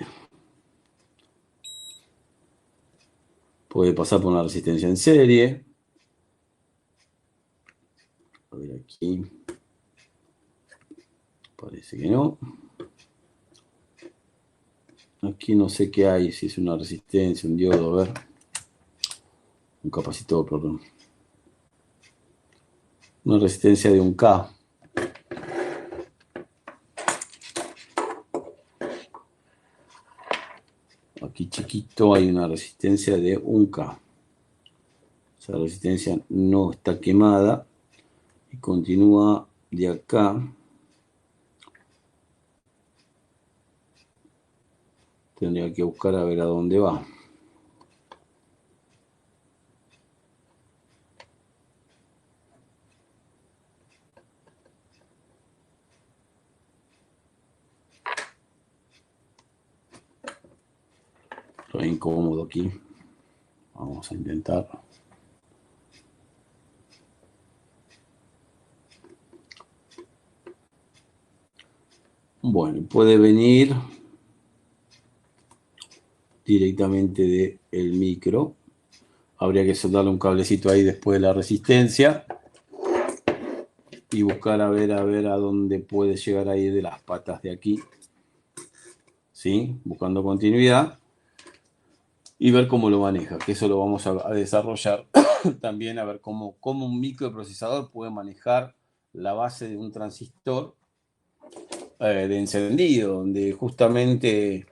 Puede pasar por una resistencia en serie. A ver aquí. Parece que no. Aquí no sé qué hay, si es una resistencia, un diodo, a ver. Un capacitor, perdón. Una resistencia de 1K. Aquí chiquito hay una resistencia de 1K. Esa resistencia no está quemada y continúa de acá. Tendría que buscar a ver a dónde va. Estoy incómodo aquí. Vamos a intentar. Bueno, puede venir directamente del micro. Habría que soldarle un cablecito ahí después de la resistencia y buscar a ver a dónde puede llegar ahí de las patas de aquí. ¿Sí? Buscando continuidad y ver cómo lo maneja, que eso lo vamos a desarrollar también, a ver cómo un microprocesador puede manejar la base de un transistor de encendido, donde justamente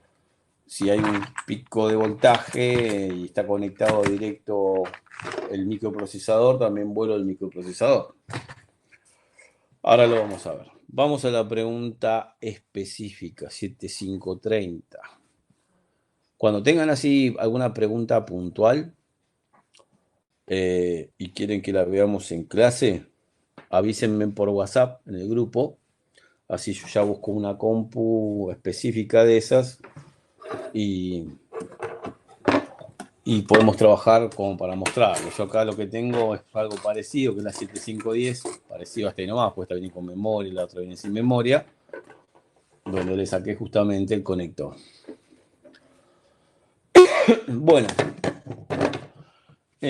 si hay un pico de voltaje y está conectado directo el microprocesador, también vuela el microprocesador. Ahora lo vamos a ver. Vamos a la pregunta específica, 7530. Cuando tengan así alguna pregunta puntual y quieren que la veamos en clase, avísenme por WhatsApp en el grupo. Así yo ya busco una compu específica de esas y, y podemos trabajar como para mostrarlo. Yo acá lo que tengo es algo parecido, que es la 7510, parecido a este nomás, pues esta viene con memoria y la otra viene sin memoria, donde le saqué justamente el conector. Bueno,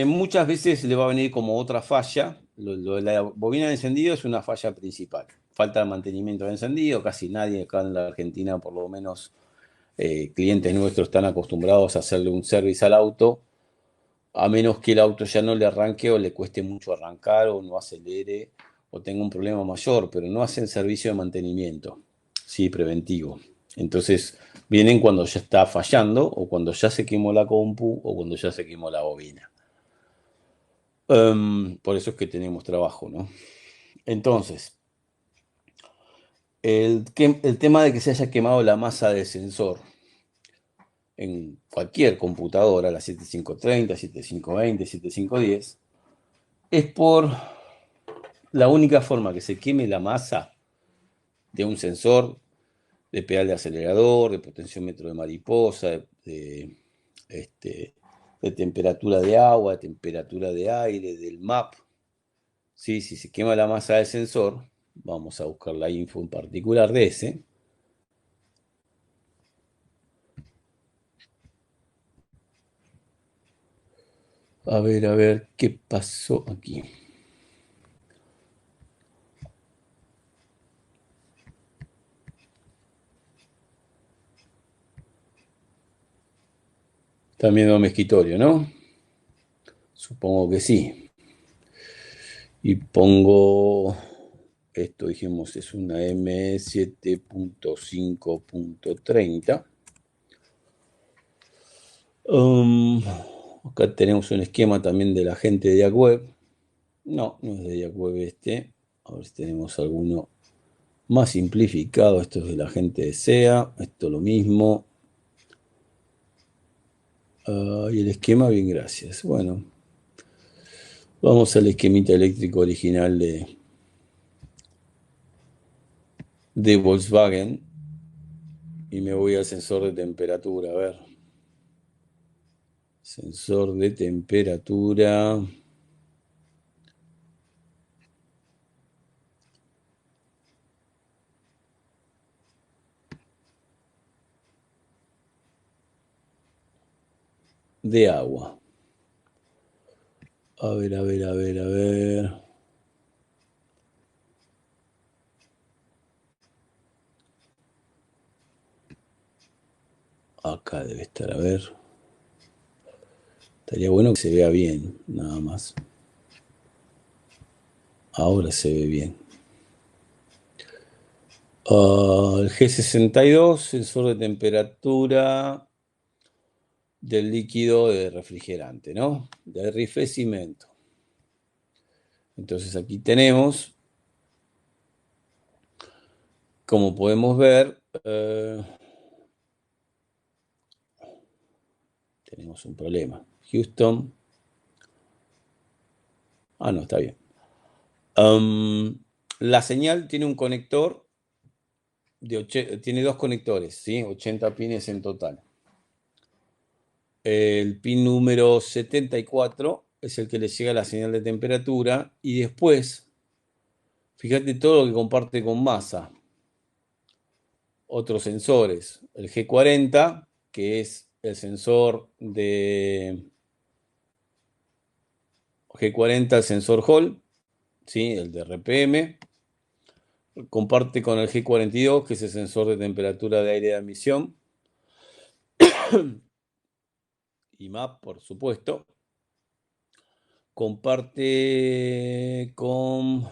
muchas veces le va a venir como otra falla. Lo de la bobina de encendido es una falla principal. Falta de mantenimiento de encendido. Casi nadie acá en la Argentina, por lo menos clientes nuestros, están acostumbrados a hacerle un service al auto, a menos que el auto ya no le arranque o le cueste mucho arrancar o no acelere o tenga un problema mayor, pero no hacen servicio de mantenimiento, sí, preventivo. Entonces vienen cuando ya está fallando o cuando ya se quemó la compu o cuando ya se quemó la bobina. Por eso es que tenemos trabajo, ¿no? Entonces, el tema de que se haya quemado la masa del sensor en cualquier computadora, la 7530, 7520, 7510, es por la única forma que se queme la masa de un sensor, de pedal de acelerador, de potenciómetro de mariposa, este, de temperatura de agua, de temperatura de aire, del MAP. Sí, si se quema la masa del sensor, vamos a buscar la info en particular de ese. A ver, ¿qué pasó aquí? También viendo mi escritorio, ¿no? Supongo que sí. Y pongo, esto dijimos es una M7.5.30. Acá tenemos un esquema también de la gente de Web. No, no es de Web este. A ver si tenemos alguno más simplificado. Esto es de la gente de SEA. Esto lo mismo. Y el esquema, bien, gracias. Bueno, vamos al esquemita eléctrico original de Volkswagen. Y me voy al sensor de temperatura. A ver. Sensor de temperatura. De agua. A ver, a ver, a ver, a ver. Acá debe estar, a ver. Estaría bueno que se vea bien, nada más. Ahora se ve bien. El G62, sensor de temperatura del líquido de refrigerante, ¿no? De refrescimiento. Entonces aquí tenemos, como podemos ver, tenemos un problema. Houston. Ah, no, está bien. La señal tiene un conector, tiene dos conectores, ¿sí? 80 pines en total. El pin número 74 es el que le llega la señal de temperatura y después, fíjate todo lo que comparte con masa. Otros sensores, el G40, que es el sensor de G40, el sensor Hall, ¿sí? El de RPM. Comparte con el G42, que es el sensor de temperatura de aire de admisión. Y MAP, por supuesto. Comparte con...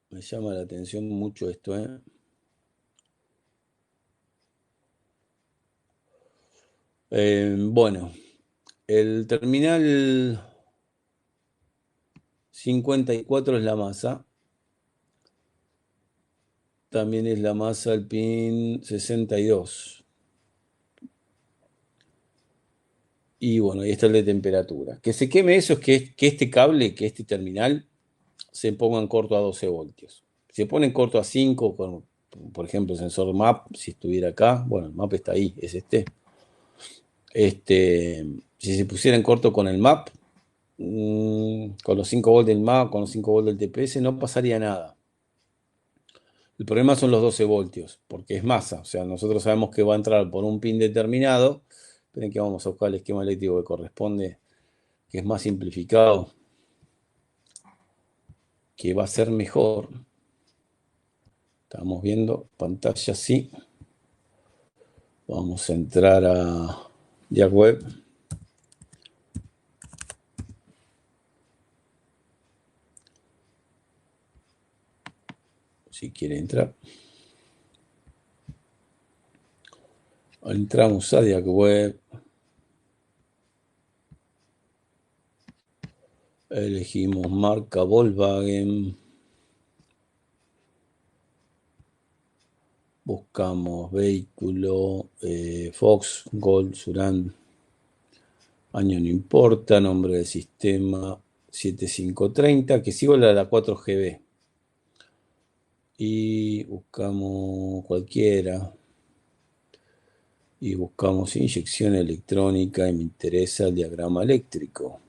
Me llama la atención mucho esto, ¿eh? Bueno, el terminal 54 es la masa. También es la masa el pin 62. Y bueno, ahí está el de temperatura. Que se queme eso es que este cable, que este terminal, se ponga en corto a 12 voltios. Si se pone en corto a 5, por ejemplo, el sensor MAP, si estuviera acá, bueno, el MAP está ahí, es este. Si se pusiera en corto con el MAP, con los 5 volts del MAP, con los 5 volts del TPS, no pasaría nada. El problema son los 12 voltios, porque es masa. O sea, nosotros sabemos que va a entrar por un pin determinado. Esperen que vamos a buscar el esquema eléctrico que corresponde, que es más simplificado, que va a ser mejor. Estamos viendo pantalla así. Vamos a entrar a Jack Web. Si quiere entrar. Entramos a Jack Web. Elegimos marca Volkswagen. Buscamos vehículo, Fox, Gold, Surán. Año no importa, nombre del sistema 7530, que es igual a la 4GB. Y buscamos cualquiera. Y buscamos inyección electrónica y me interesa el diagrama eléctrico.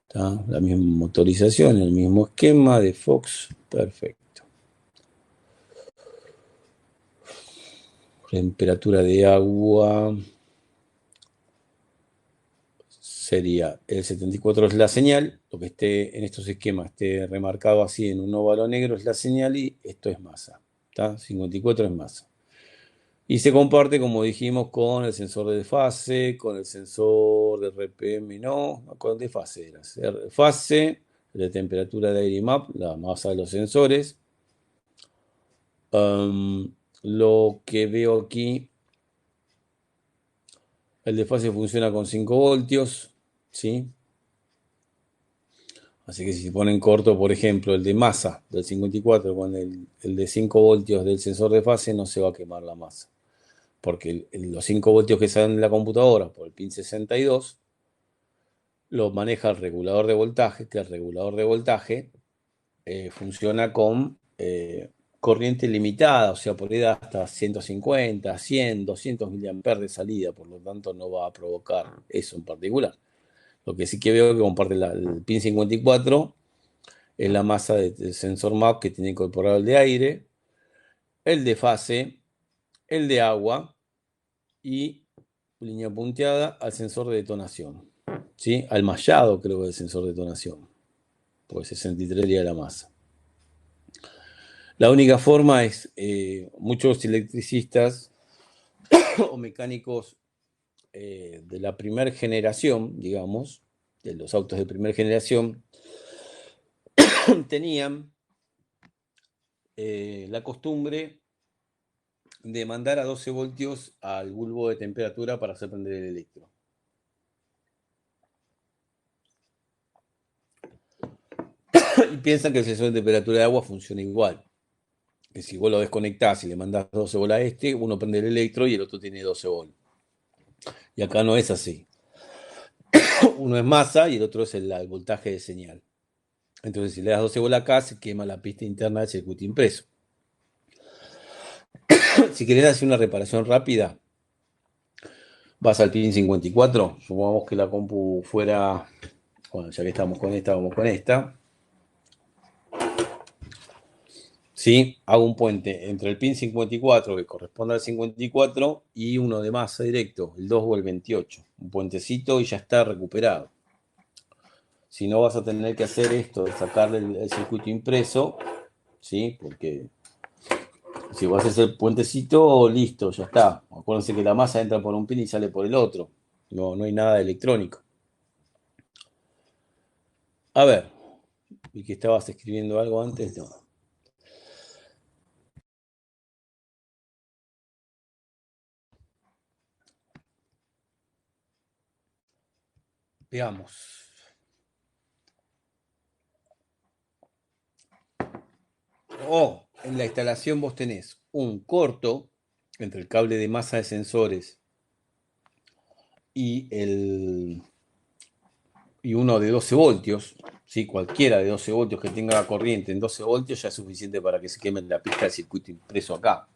¿Está? La misma motorización, el mismo esquema de Fox. Perfecto. Temperatura de agua. Sería el 74 es la señal, lo que esté en estos esquemas esté remarcado así en un óvalo negro es la señal y esto es masa. ¿Está? 54 es masa. Y se comparte, como dijimos, con el sensor de fase, con el sensor de RPM, no, con el de fase. Fase, el de temperatura de aire y MAP, la masa de los sensores. Lo que veo aquí El desfase funciona con 5 voltios, ¿sí? Así que si se ponen corto, por ejemplo, el de masa del 54 con el de 5 voltios del sensor de fase, no se va a quemar la masa. Porque los 5 voltios que salen de la computadora por el pin 62 lo maneja el regulador de voltaje, que el regulador de voltaje funciona con corriente limitada, o sea, por ahí da hasta 150, 100, 200 miliamperes de salida, por lo tanto no va a provocar eso en particular. Lo que sí que veo que comparte el pin 54 es la masa del sensor MAP que tiene incorporado el de aire, el de fase, el de agua y línea punteada al sensor de detonación. ¿Sí? Al mallado creo que es el sensor de detonación, pues 63 día de la masa. La única forma es, muchos electricistas o mecánicos de la primera generación, digamos, de los autos de primera generación, tenían la costumbre de mandar a 12 voltios al bulbo de temperatura para hacer prender el electro. Y piensan que el sensor de temperatura de agua funciona igual. Que si vos lo desconectás y le mandás 12 volt a este, uno prende el electro y el otro tiene 12 volt. Y acá no es así. Uno es masa y el otro es el voltaje de señal. Entonces, si le das 12 volt acá, se quema la pista interna del circuito impreso. Si querés hacer una reparación rápida, vas al pin 54. Supongamos que la compu fuera, bueno, ya que estamos con esta, vamos con esta. ¿Sí? Hago un puente entre el pin 54, que corresponde al 54, y uno de masa directo, el 2 o el 28. Un puentecito y ya está recuperado. Si no, vas a tener que hacer esto de sacarle el circuito impreso, ¿sí? Porque si vos haces el puentecito, listo, ya está. Acuérdense que la masa entra por un pin y sale por el otro. No, no hay nada de electrónico. A ver, ¿y que estabas escribiendo algo antes? No. Veamos. En la instalación vos tenés un corto entre el cable de masa de sensores y, y uno de 12 voltios, ¿sí? Cualquiera de 12 voltios que tenga corriente en 12 voltios ya es suficiente para que se queme la pista del circuito impreso acá.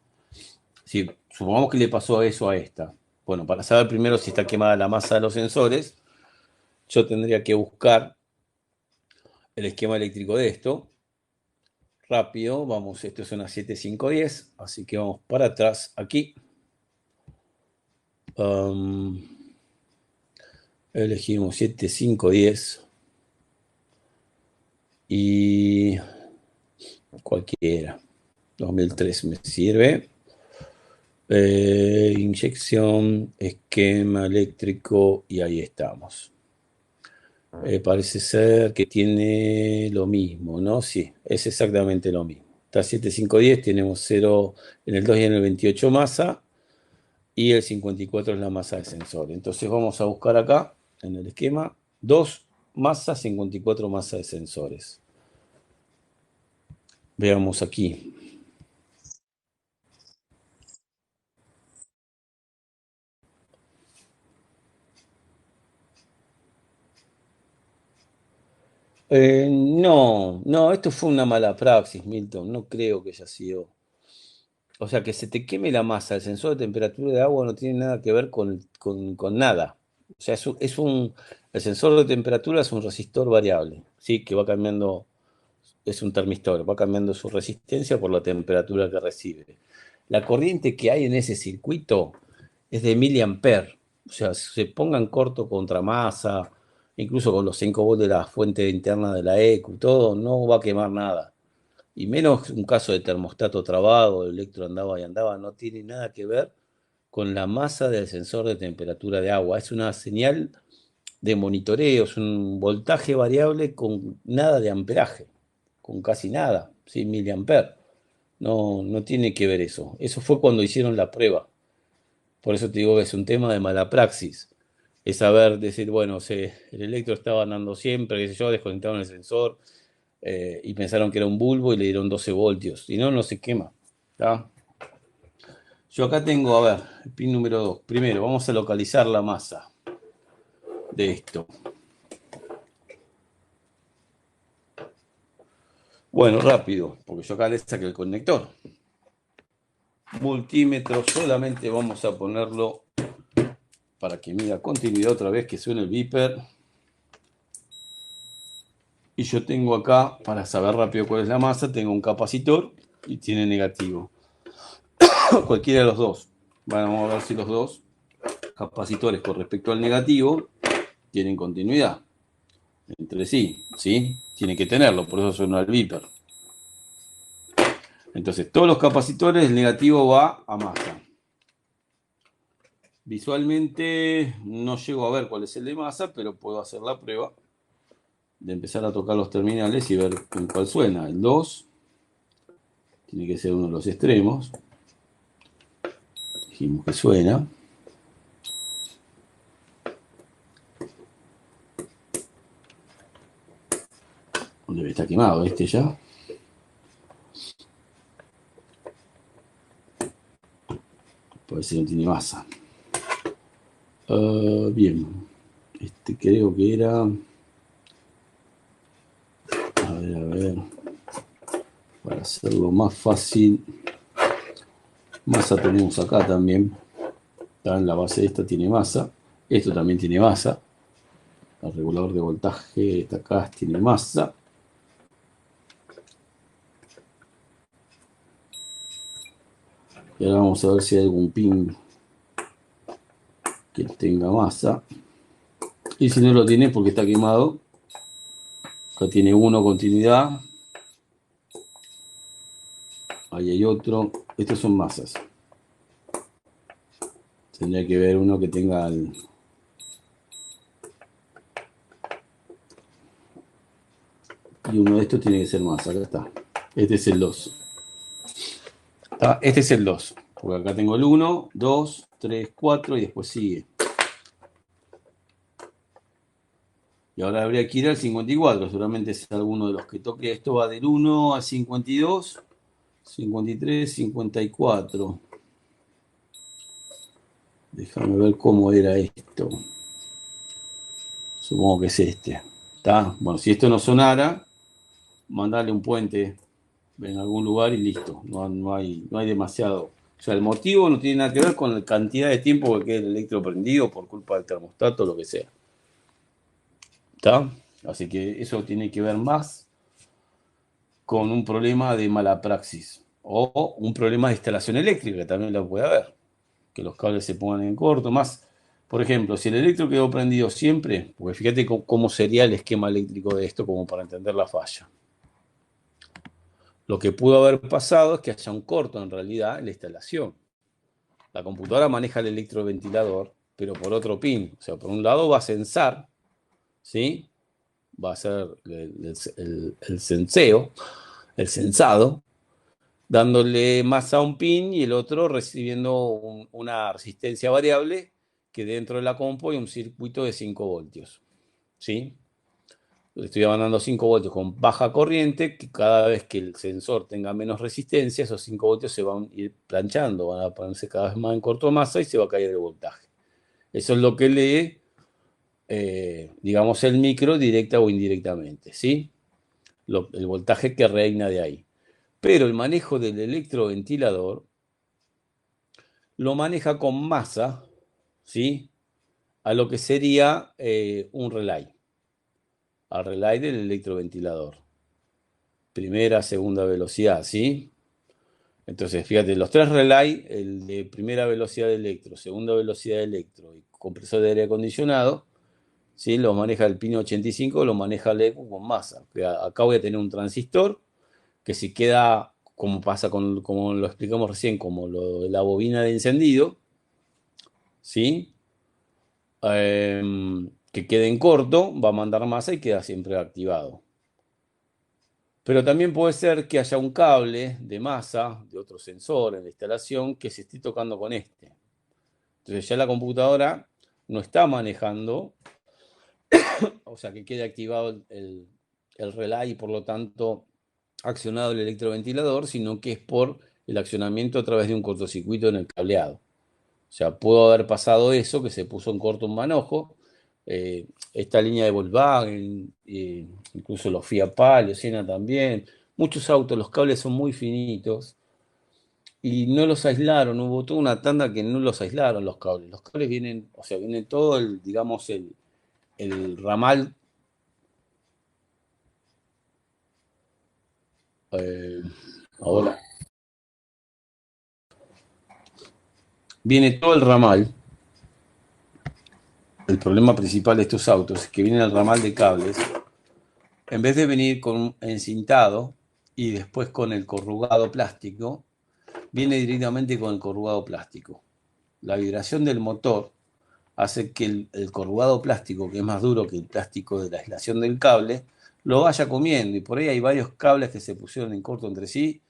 ¿Sí? Supongamos que le pasó eso a esta. Bueno, para saber primero si está quemada la masa de los sensores, yo tendría que buscar el esquema eléctrico de esto. Rápido, vamos, esto es una 7510, así que vamos para atrás aquí. Elegimos 7510 y cualquiera. 2003 me sirve. Inyección, esquema eléctrico y ahí estamos. Parece ser que tiene lo mismo, ¿no? Sí, es exactamente lo mismo. Está 7510, tenemos 0 en el 2 y en el 28 masa y el 54 es la masa de sensor. Entonces vamos a buscar acá en el esquema 2 masas, 54 masa de sensores. Veamos aquí. No, esto fue una mala praxis, Milton. No creo que haya sido. O sea, que se te queme la masa, el sensor de temperatura de agua no tiene nada que ver con nada. O sea, el sensor de temperatura es un resistor variable, ¿sí? Que va cambiando, es un termistor, va cambiando su resistencia por la temperatura que recibe. La corriente que hay en ese circuito es de miliamper. O sea, si se pongan corto contra masa, incluso con los 5 volts de la fuente interna de la ECU, todo, no va a quemar nada. Y menos un caso de termostato trabado, el electro andaba y andaba, no tiene nada que ver con la masa del sensor de temperatura de agua. Es una señal de monitoreo, es un voltaje variable con nada de amperaje, con casi nada, 100 miliamperes. No, no tiene que ver eso. Eso fue cuando hicieron la prueba. Por eso te digo que es un tema de mala praxis. Es saber decir, bueno, el electro estaba andando siempre, qué sé yo, desconectaron el sensor y pensaron que era un bulbo y le dieron 12 voltios. Si no, no se quema. ¿Tá? Yo acá tengo, a ver, el pin número 2. Primero, vamos a localizar la masa de esto. Bueno, rápido, porque yo acá le saqué el conector. Multímetro, solamente vamos a ponerlo para que mida continuidad otra vez, que suene el beeper. Y yo tengo acá, para saber rápido cuál es la masa, tengo un capacitor y tiene negativo. Cualquiera de los dos. Vamos a ver si los dos capacitores con respecto al negativo tienen continuidad entre sí, ¿sí? Tiene que tenerlo, por eso suena el beeper. Entonces, todos los capacitores, el negativo va a masa. Visualmente no llego a ver cuál es el de masa, pero puedo hacer la prueba de empezar a tocar los terminales y ver en cuál suena. El 2 tiene que ser uno de los extremos. Dijimos que suena. Debe estar quemado este ya. Puede ser que no tiene masa. Bien. Este creo que era. A ver. Para hacerlo más fácil. Masa tenemos acá también. En la base de esta tiene masa. Esto también tiene masa. El regulador de voltaje está acá, tiene masa. Y ahora vamos a ver si hay algún pin que tenga masa. Y si no lo tiene porque está quemado. Acá tiene uno continuidad. Ahí hay otro. Estos son masas. Tendría que ver uno que tenga el... Y uno de estos tiene que ser masa. Acá está. Este es el 2. Este es el 2. Porque acá tengo el 1, 2, 3, 4 y después sigue. Y ahora habría que ir al 54. Seguramente es alguno de los que toque. Esto va del 1 al 52, 53, 54. Déjame ver cómo era esto. Supongo que es este. ¿Está? Bueno, si esto no sonara, mandarle un puente en algún lugar y listo. No hay demasiado. O sea, el motivo no tiene nada que ver con la cantidad de tiempo que quede el electro prendido por culpa del termostato o lo que sea. ¿Está? Así que eso tiene que ver más con un problema de mala praxis o un problema de instalación eléctrica, también lo puede haber. Que los cables se pongan en corto, más, por ejemplo, si el electro quedó prendido siempre, porque fíjate cómo sería el esquema eléctrico de esto como para entender la falla. Lo que pudo haber pasado es que haya un corto en realidad en la instalación. La computadora maneja el electroventilador, pero por otro pin. O sea, por un lado va a censar, ¿sí? Va a ser el senseo, el sensado, dándole masa a un pin y el otro recibiendo una resistencia variable que dentro de la compu hay un circuito de 5 voltios. ¿Sí? Estoy mandando 5 voltios con baja corriente, que cada vez que el sensor tenga menos resistencia, esos 5 voltios se van a ir planchando, van a ponerse cada vez más en corto masa y se va a caer el voltaje. Eso es lo que lee, digamos, el micro directa o indirectamente, ¿sí? El voltaje que reina de ahí. Pero el manejo del electroventilador lo maneja con masa, ¿sí? A lo que sería un relay, al relay del electroventilador. Primera, segunda velocidad, ¿sí? Entonces, fíjate, los tres relay, el de primera velocidad de electro, segunda velocidad de electro y compresor de aire acondicionado, ¿sí? Los maneja el pin 85, lo maneja el ECU con masa. Acá voy a tener un transistor que si queda, como pasa como lo explicamos recién, como la bobina de encendido, ¿sí? Que quede en corto, va a mandar masa y queda siempre activado. Pero también puede ser que haya un cable de masa de otro sensor en la instalación que se esté tocando con este. Entonces ya la computadora no está manejando, o sea, que quede activado el relay y por lo tanto accionado el electroventilador, sino que es por el accionamiento a través de un cortocircuito en el cableado. O sea, pudo haber pasado eso, que se puso en corto un manojo. Esta línea de Volkswagen, incluso los Fiat Palio, Siena también, muchos autos, los cables son muy finitos y no los aislaron. Hubo toda una tanda que no los aislaron los cables. Los cables vienen, o sea, viene todo el, digamos, el ramal. eh, Ahora, viene todo el ramal. El problema principal de estos autos es que viene el ramal de cables, en vez de venir con un encintado y después con el corrugado plástico, viene directamente con el corrugado plástico. La vibración del motor hace que el corrugado plástico, que es más duro que el plástico de la aislación del cable, lo vaya comiendo. Y por ahí hay varios cables que se pusieron en corto entre sí.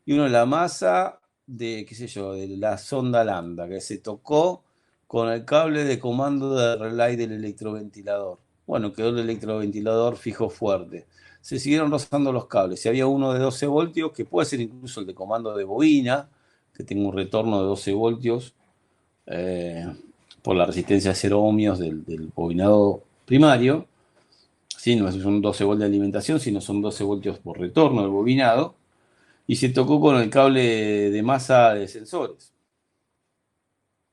Y uno la masa de, qué sé yo, de la sonda lambda, que se tocó con el cable de comando de relay del electroventilador. Bueno, quedó el electroventilador fijo fuerte. Se siguieron rozando los cables. Si había uno de 12 voltios, que puede ser incluso el de comando de bobina, que tenga un retorno de 12 voltios, eh, por la resistencia a 0 ohmios del bobinado primario. Sí, no son 12 voltios de alimentación, sino son 12 voltios por retorno del bobinado. Y se tocó con el cable de masa de sensores.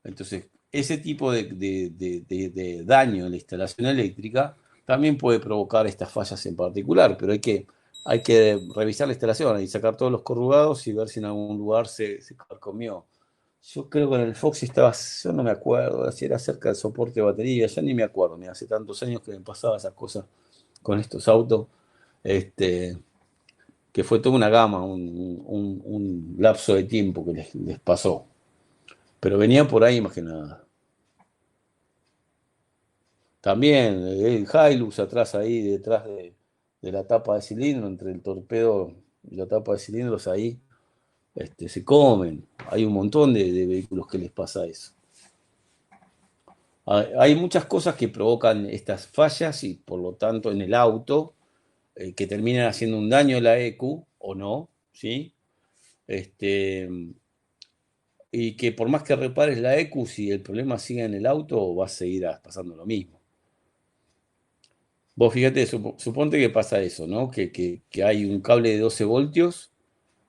Entonces, ese tipo de daño en la instalación eléctrica también puede provocar estas fallas en particular, pero hay que revisar la instalación y sacar todos los corrugados y ver si en algún lugar se carcomió. Yo creo que en el Foxy estaba, yo no me acuerdo, si era cerca del soporte de batería, ya ni me acuerdo, mira, hace tantos años que me pasaba esas cosas con estos autos, este, que fue toda una gama, un lapso de tiempo que les pasó. Pero venía por ahí más que nada. También el Hilux atrás ahí, detrás de la tapa de cilindro, entre el torpedo y la tapa de cilindros ahí, se comen. Hay un montón de vehículos que les pasa eso. Hay muchas cosas que provocan estas fallas y por lo tanto en el auto, que terminan haciendo un daño a la EQ o no, ¿sí? Este, y que por más que repares la EQ, si el problema sigue en el auto, va a seguir pasando lo mismo. Vos fíjate, suponte que pasa eso, ¿no? Que hay un cable de 12 voltios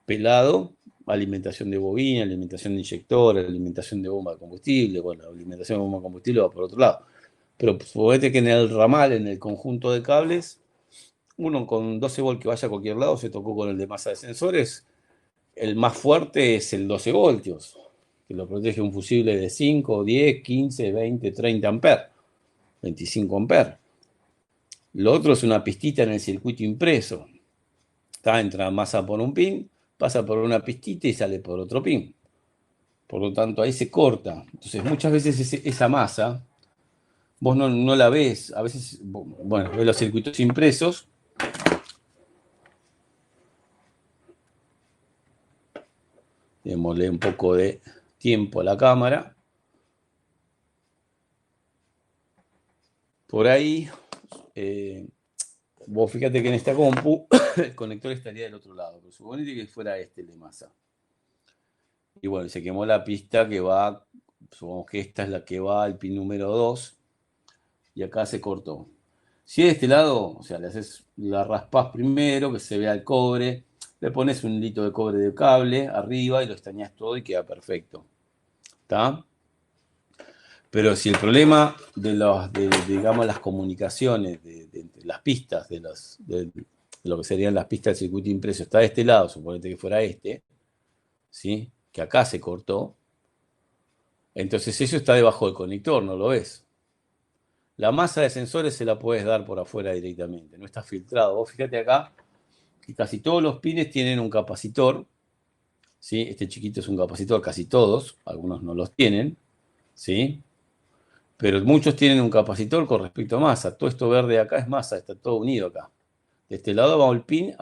pelado, alimentación de bobina, alimentación de inyector, alimentación de bomba de combustible. Bueno, la alimentación de bomba de combustible va por otro lado. Pero suponete que en el ramal, en el conjunto de cables, uno con 12 voltios que vaya a cualquier lado se tocó con el de masa de sensores. El más fuerte es el 12 voltios, que lo protege un fusible de 5, 10, 15, 20, 30 amperes, 25 amperes. Lo otro es una pistita en el circuito impreso. Entra masa por un pin, pasa por una pistita y sale por otro pin. Por lo tanto, ahí se corta. Entonces, muchas veces esa masa, vos no la ves. A veces, bueno, ves los circuitos impresos. Démosle un poco de tiempo a la cámara. Por ahí, vos fíjate que en esta compu el conector estaría del otro lado, pero suponete que fuera el de masa. Y bueno, se quemó la pista que va, supongamos que esta es la que va al pin número 2 y acá se cortó. Si de este lado, o sea, la raspás primero, que se vea el cobre, le pones un hilito de cobre de cable arriba y lo estañás todo y queda perfecto. ¿Está? Pero si el problema digamos, las comunicaciones entre las pistas, de lo que serían las pistas del circuito impreso, está de este lado, suponete que fuera ¿sí? Que acá se cortó, entonces eso está debajo del conector, no lo ves. La masa de sensores se la puedes dar por afuera directamente, no está filtrado. Vos fíjate acá que casi todos los pines tienen un capacitor, ¿sí? Este chiquito es un capacitor, casi todos, algunos no los tienen, ¿sí? Pero muchos tienen un capacitor con respecto a masa. Todo esto verde acá es masa, está todo unido acá. De este lado va el pin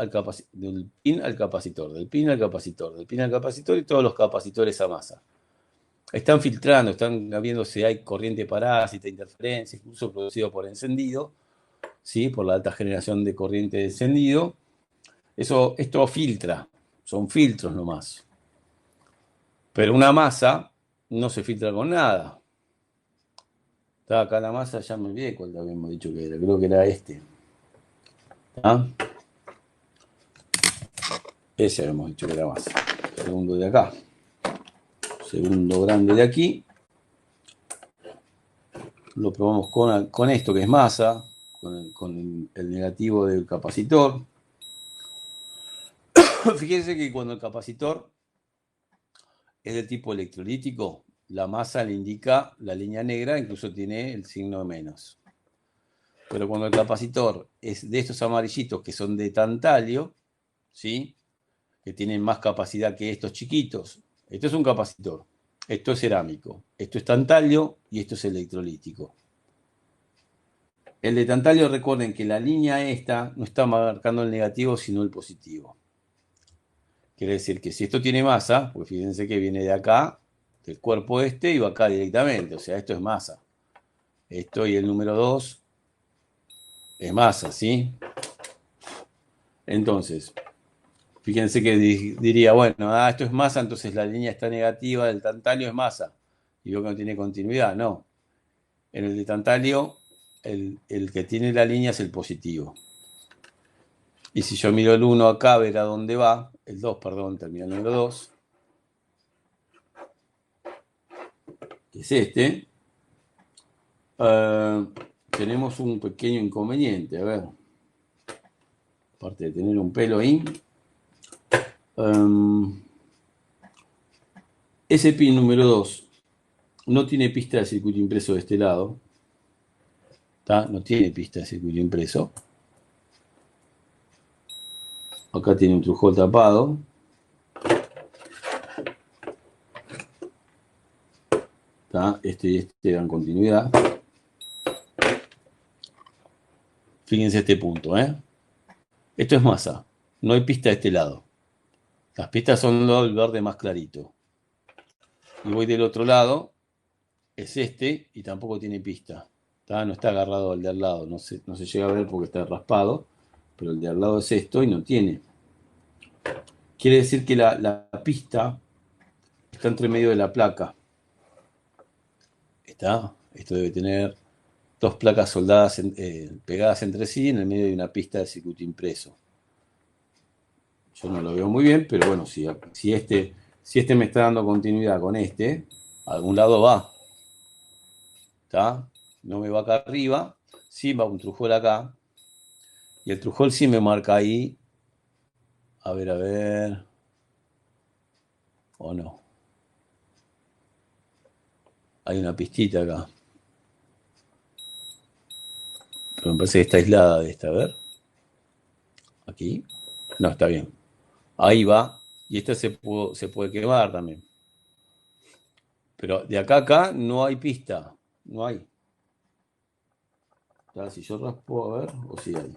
del pin al capacitor, del pin al capacitor, del pin al capacitor y todos los capacitores a masa. Están filtrando, están viendo si hay corriente parásita, interferencia, incluso producido por encendido, ¿sí? Por la alta generación de corriente de encendido. Esto filtra, son filtros nomás. Pero una masa no se filtra con nada. Está acá la masa, ya me olvidé cuál habíamos dicho que era, creo que era este. ¿Ah? Ese habíamos dicho que era masa. Segundo de acá. Segundo grande de aquí. Lo probamos con esto que es masa, con el negativo del capacitor. Fíjense que cuando el capacitor es de tipo electrolítico, la masa le indica la línea negra, incluso tiene el signo de menos. Pero cuando el capacitor es de estos amarillitos que son de tantalio, ¿sí? Que tienen más capacidad que estos chiquitos. Esto es un capacitor, esto es cerámico, esto es tantalio y esto es electrolítico. El de tantalio, recuerden que la línea esta no está marcando el negativo, sino el positivo. Quiere decir que si esto tiene masa, pues fíjense que viene de acá, del cuerpo este, y va acá directamente. O sea, esto es masa. Esto y el número 2 es masa, ¿sí? Entonces, fíjense que diría, bueno, esto es masa, entonces la línea está negativa, del tantalio es masa. Y veo que no tiene continuidad. No. En el de tantalio, el que tiene la línea es el positivo. Y si yo miro el 1 acá, a ver a dónde va, el 2, perdón, termina el número 2, que es este, tenemos un pequeño inconveniente. A ver, aparte de tener un pelo ahí, ese pin número 2 no tiene pista de circuito impreso de este lado, ¿tá? No tiene pista de circuito impreso. Acá tiene un trujol tapado. ¿Tá? Este y este dan continuidad. Fíjense este punto, ¿eh? Esto es masa. No hay pista de este lado. Las pistas son el verde más clarito. Y voy del otro lado, es este, y tampoco tiene pista. ¿Tá? No está agarrado al de al lado. No se llega a ver porque está raspado. Pero el de al lado es esto y no tiene. Quiere decir que la pista está entre medio de la placa. ¿Está? Esto debe tener dos placas soldadas pegadas entre sí en el medio de una pista de circuito impreso. Yo no lo veo muy bien, pero bueno, si este me está dando continuidad con este, a algún lado va. ¿Está? No me va acá arriba, sí va un trujol acá. Y el trujol sí me marca ahí. A ver. O no. Hay una pistita acá. Pero me parece que está aislada de esta. A ver. Aquí. No, está bien. Ahí va. Y esta se puede quemar también. Pero de acá a acá no hay pista. No hay. Si yo raspo, a ver, o si hay.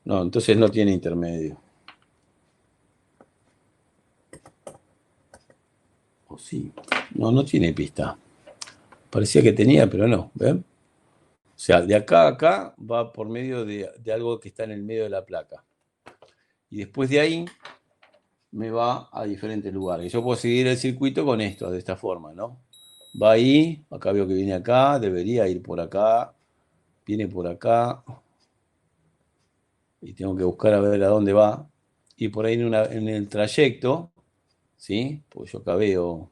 No, entonces no tiene intermedio. O sí. No, no tiene pista. Parecía que tenía, pero no. ¿Ven? O sea, de acá a acá va por medio de algo que está en el medio de la placa. Y después de ahí me va a diferentes lugares. Yo puedo seguir el circuito con esto, de esta forma, ¿no? Va ahí, acá veo que viene acá, debería ir por acá, viene por acá, y tengo que buscar a ver a dónde va. Y por ahí en el trayecto, ¿sí? Pues yo acá veo,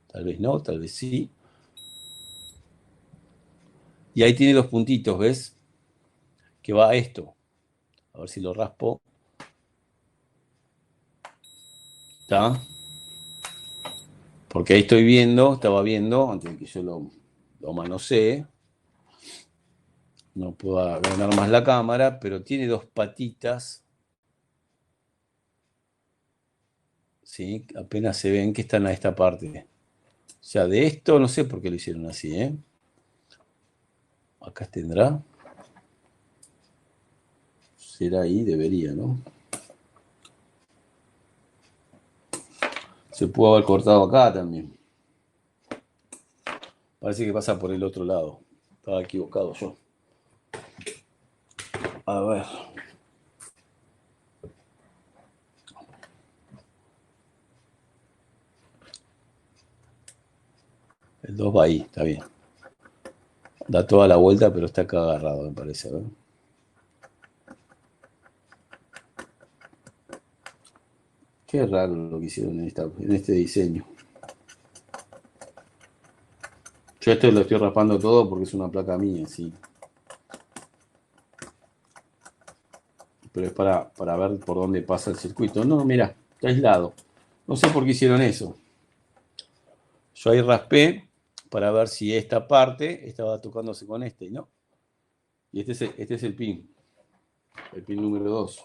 tal vez no, tal vez sí. Y ahí tiene los puntitos, ¿ves? Que va a esto. A ver si lo raspo. ¿Está? Porque ahí estaba viendo, antes de que yo lo manosee, no puedo ganar más la cámara, pero tiene dos patitas, ¿sí? Apenas se ven que están a esta parte. O sea, de esto no sé por qué lo hicieron así, ¿eh? Acá tendrá. Será ahí, debería, ¿no? Se pudo haber cortado acá también. Parece que pasa por el otro lado. Estaba equivocado yo. A ver. El 2 va ahí, está bien. Da toda la vuelta, pero está acá agarrado, me parece. ¿Ver? Qué raro lo que hicieron en este diseño. Yo esto lo estoy raspando todo porque es una placa mía, sí. Pero es para ver por dónde pasa el circuito. No, mira, está aislado. No sé por qué hicieron eso. Yo ahí raspé para ver si esta parte estaba tocándose con este, ¿no? Y este es el pin número 2.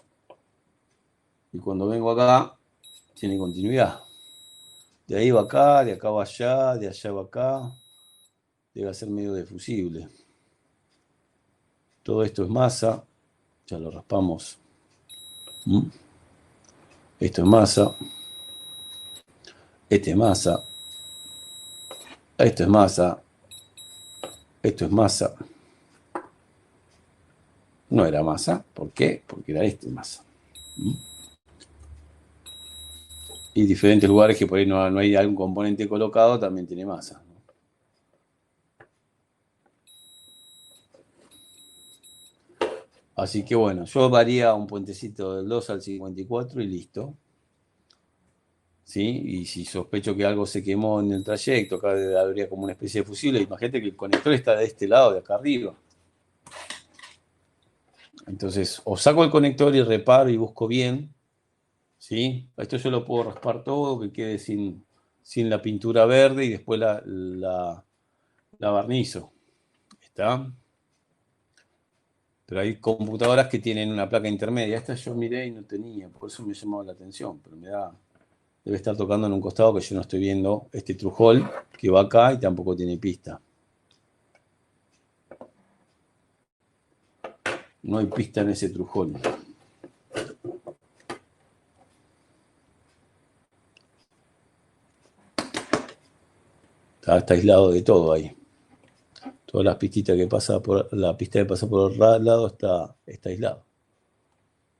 Y cuando vengo acá, tiene continuidad. De ahí va acá, de acá va allá, de allá va acá. Debe ser medio defusible. Todo esto es masa. Ya lo raspamos. Esto es masa. Este es masa. Esto es masa. Esto es masa. No era masa. ¿Por qué? Porque era este masa. Y diferentes lugares que por ahí no hay algún componente colocado también tiene masa. Así que bueno, yo varía un puentecito del 2 al 54 y listo. ¿Sí? Y si sospecho que algo se quemó en el trayecto, acá habría como una especie de fusible. Imagínate que el conector está de este lado, de acá arriba. Entonces, o saco el conector y reparo y busco bien. ¿Sí? Esto yo lo puedo raspar todo, que quede sin la pintura verde y después la barnizo. ¿Está? Pero hay computadoras que tienen una placa intermedia. Esta yo miré y no tenía, por eso me llamaba la atención. Pero debe estar tocando en un costado que yo no estoy viendo este trujol que va acá y tampoco tiene pista. No hay pista en ese trujol. Está aislado de todo ahí. Todas las pistitas que pasa por la pista que pasa por el lado está aislado.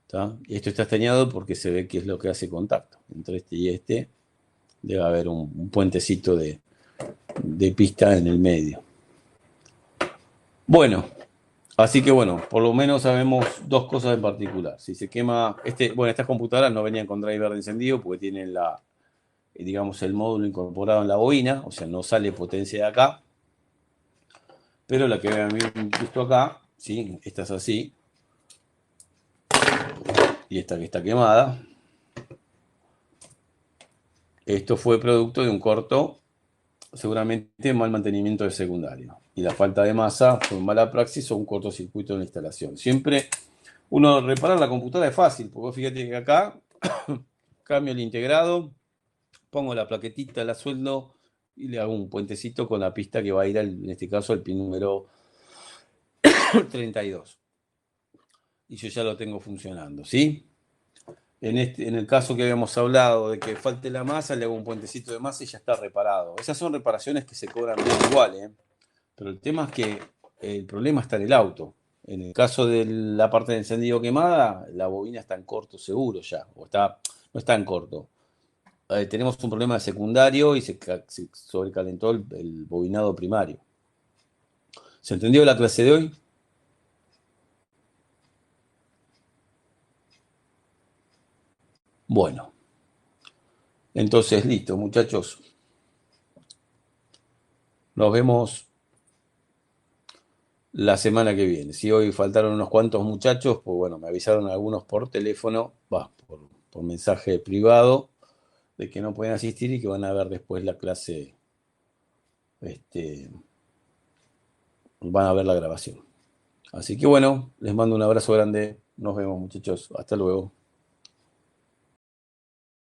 ¿Está? Y esto está estañado porque se ve que es lo que hace contacto. Entre este y este debe haber un puentecito de pista en el medio. Bueno, así que bueno, por lo menos sabemos dos cosas en particular. Si se quema, estas computadoras no venían con driver de encendido porque tienen digamos, el módulo incorporado en la bobina, o sea, no sale potencia de acá. Pero la que habían visto acá, ¿sí? Esta es así. Y esta que está quemada. Esto fue producto de un corto, seguramente mal mantenimiento de secundario. Y la falta de masa fue mala praxis o un cortocircuito en la instalación. Siempre uno reparar la computadora es fácil, porque fíjate que acá cambio el integrado, pongo la plaquetita, la sueldo y le hago un puentecito con la pista que va a ir, en este caso, al pin número 32. Y yo ya lo tengo funcionando, ¿sí? En el caso que habíamos hablado de que falte la masa, le hago un puentecito de masa y ya está reparado. Esas son reparaciones que se cobran bien igual, ¿eh? Pero el tema es que el problema está en el auto. En el caso de la parte de encendido quemada, la bobina está en corto seguro ya, no está en corto. Tenemos un problema secundario y se sobrecalentó el bobinado primario. ¿Se entendió la clase de hoy? Bueno, entonces listo, muchachos. Nos vemos la semana que viene. Si hoy faltaron unos cuantos muchachos, pues bueno, me avisaron algunos por teléfono, por mensaje privado, de que no pueden asistir y que van a ver después la clase, este, van a ver la grabación. Así que bueno, les mando un abrazo grande. Nos vemos, muchachos. Hasta luego.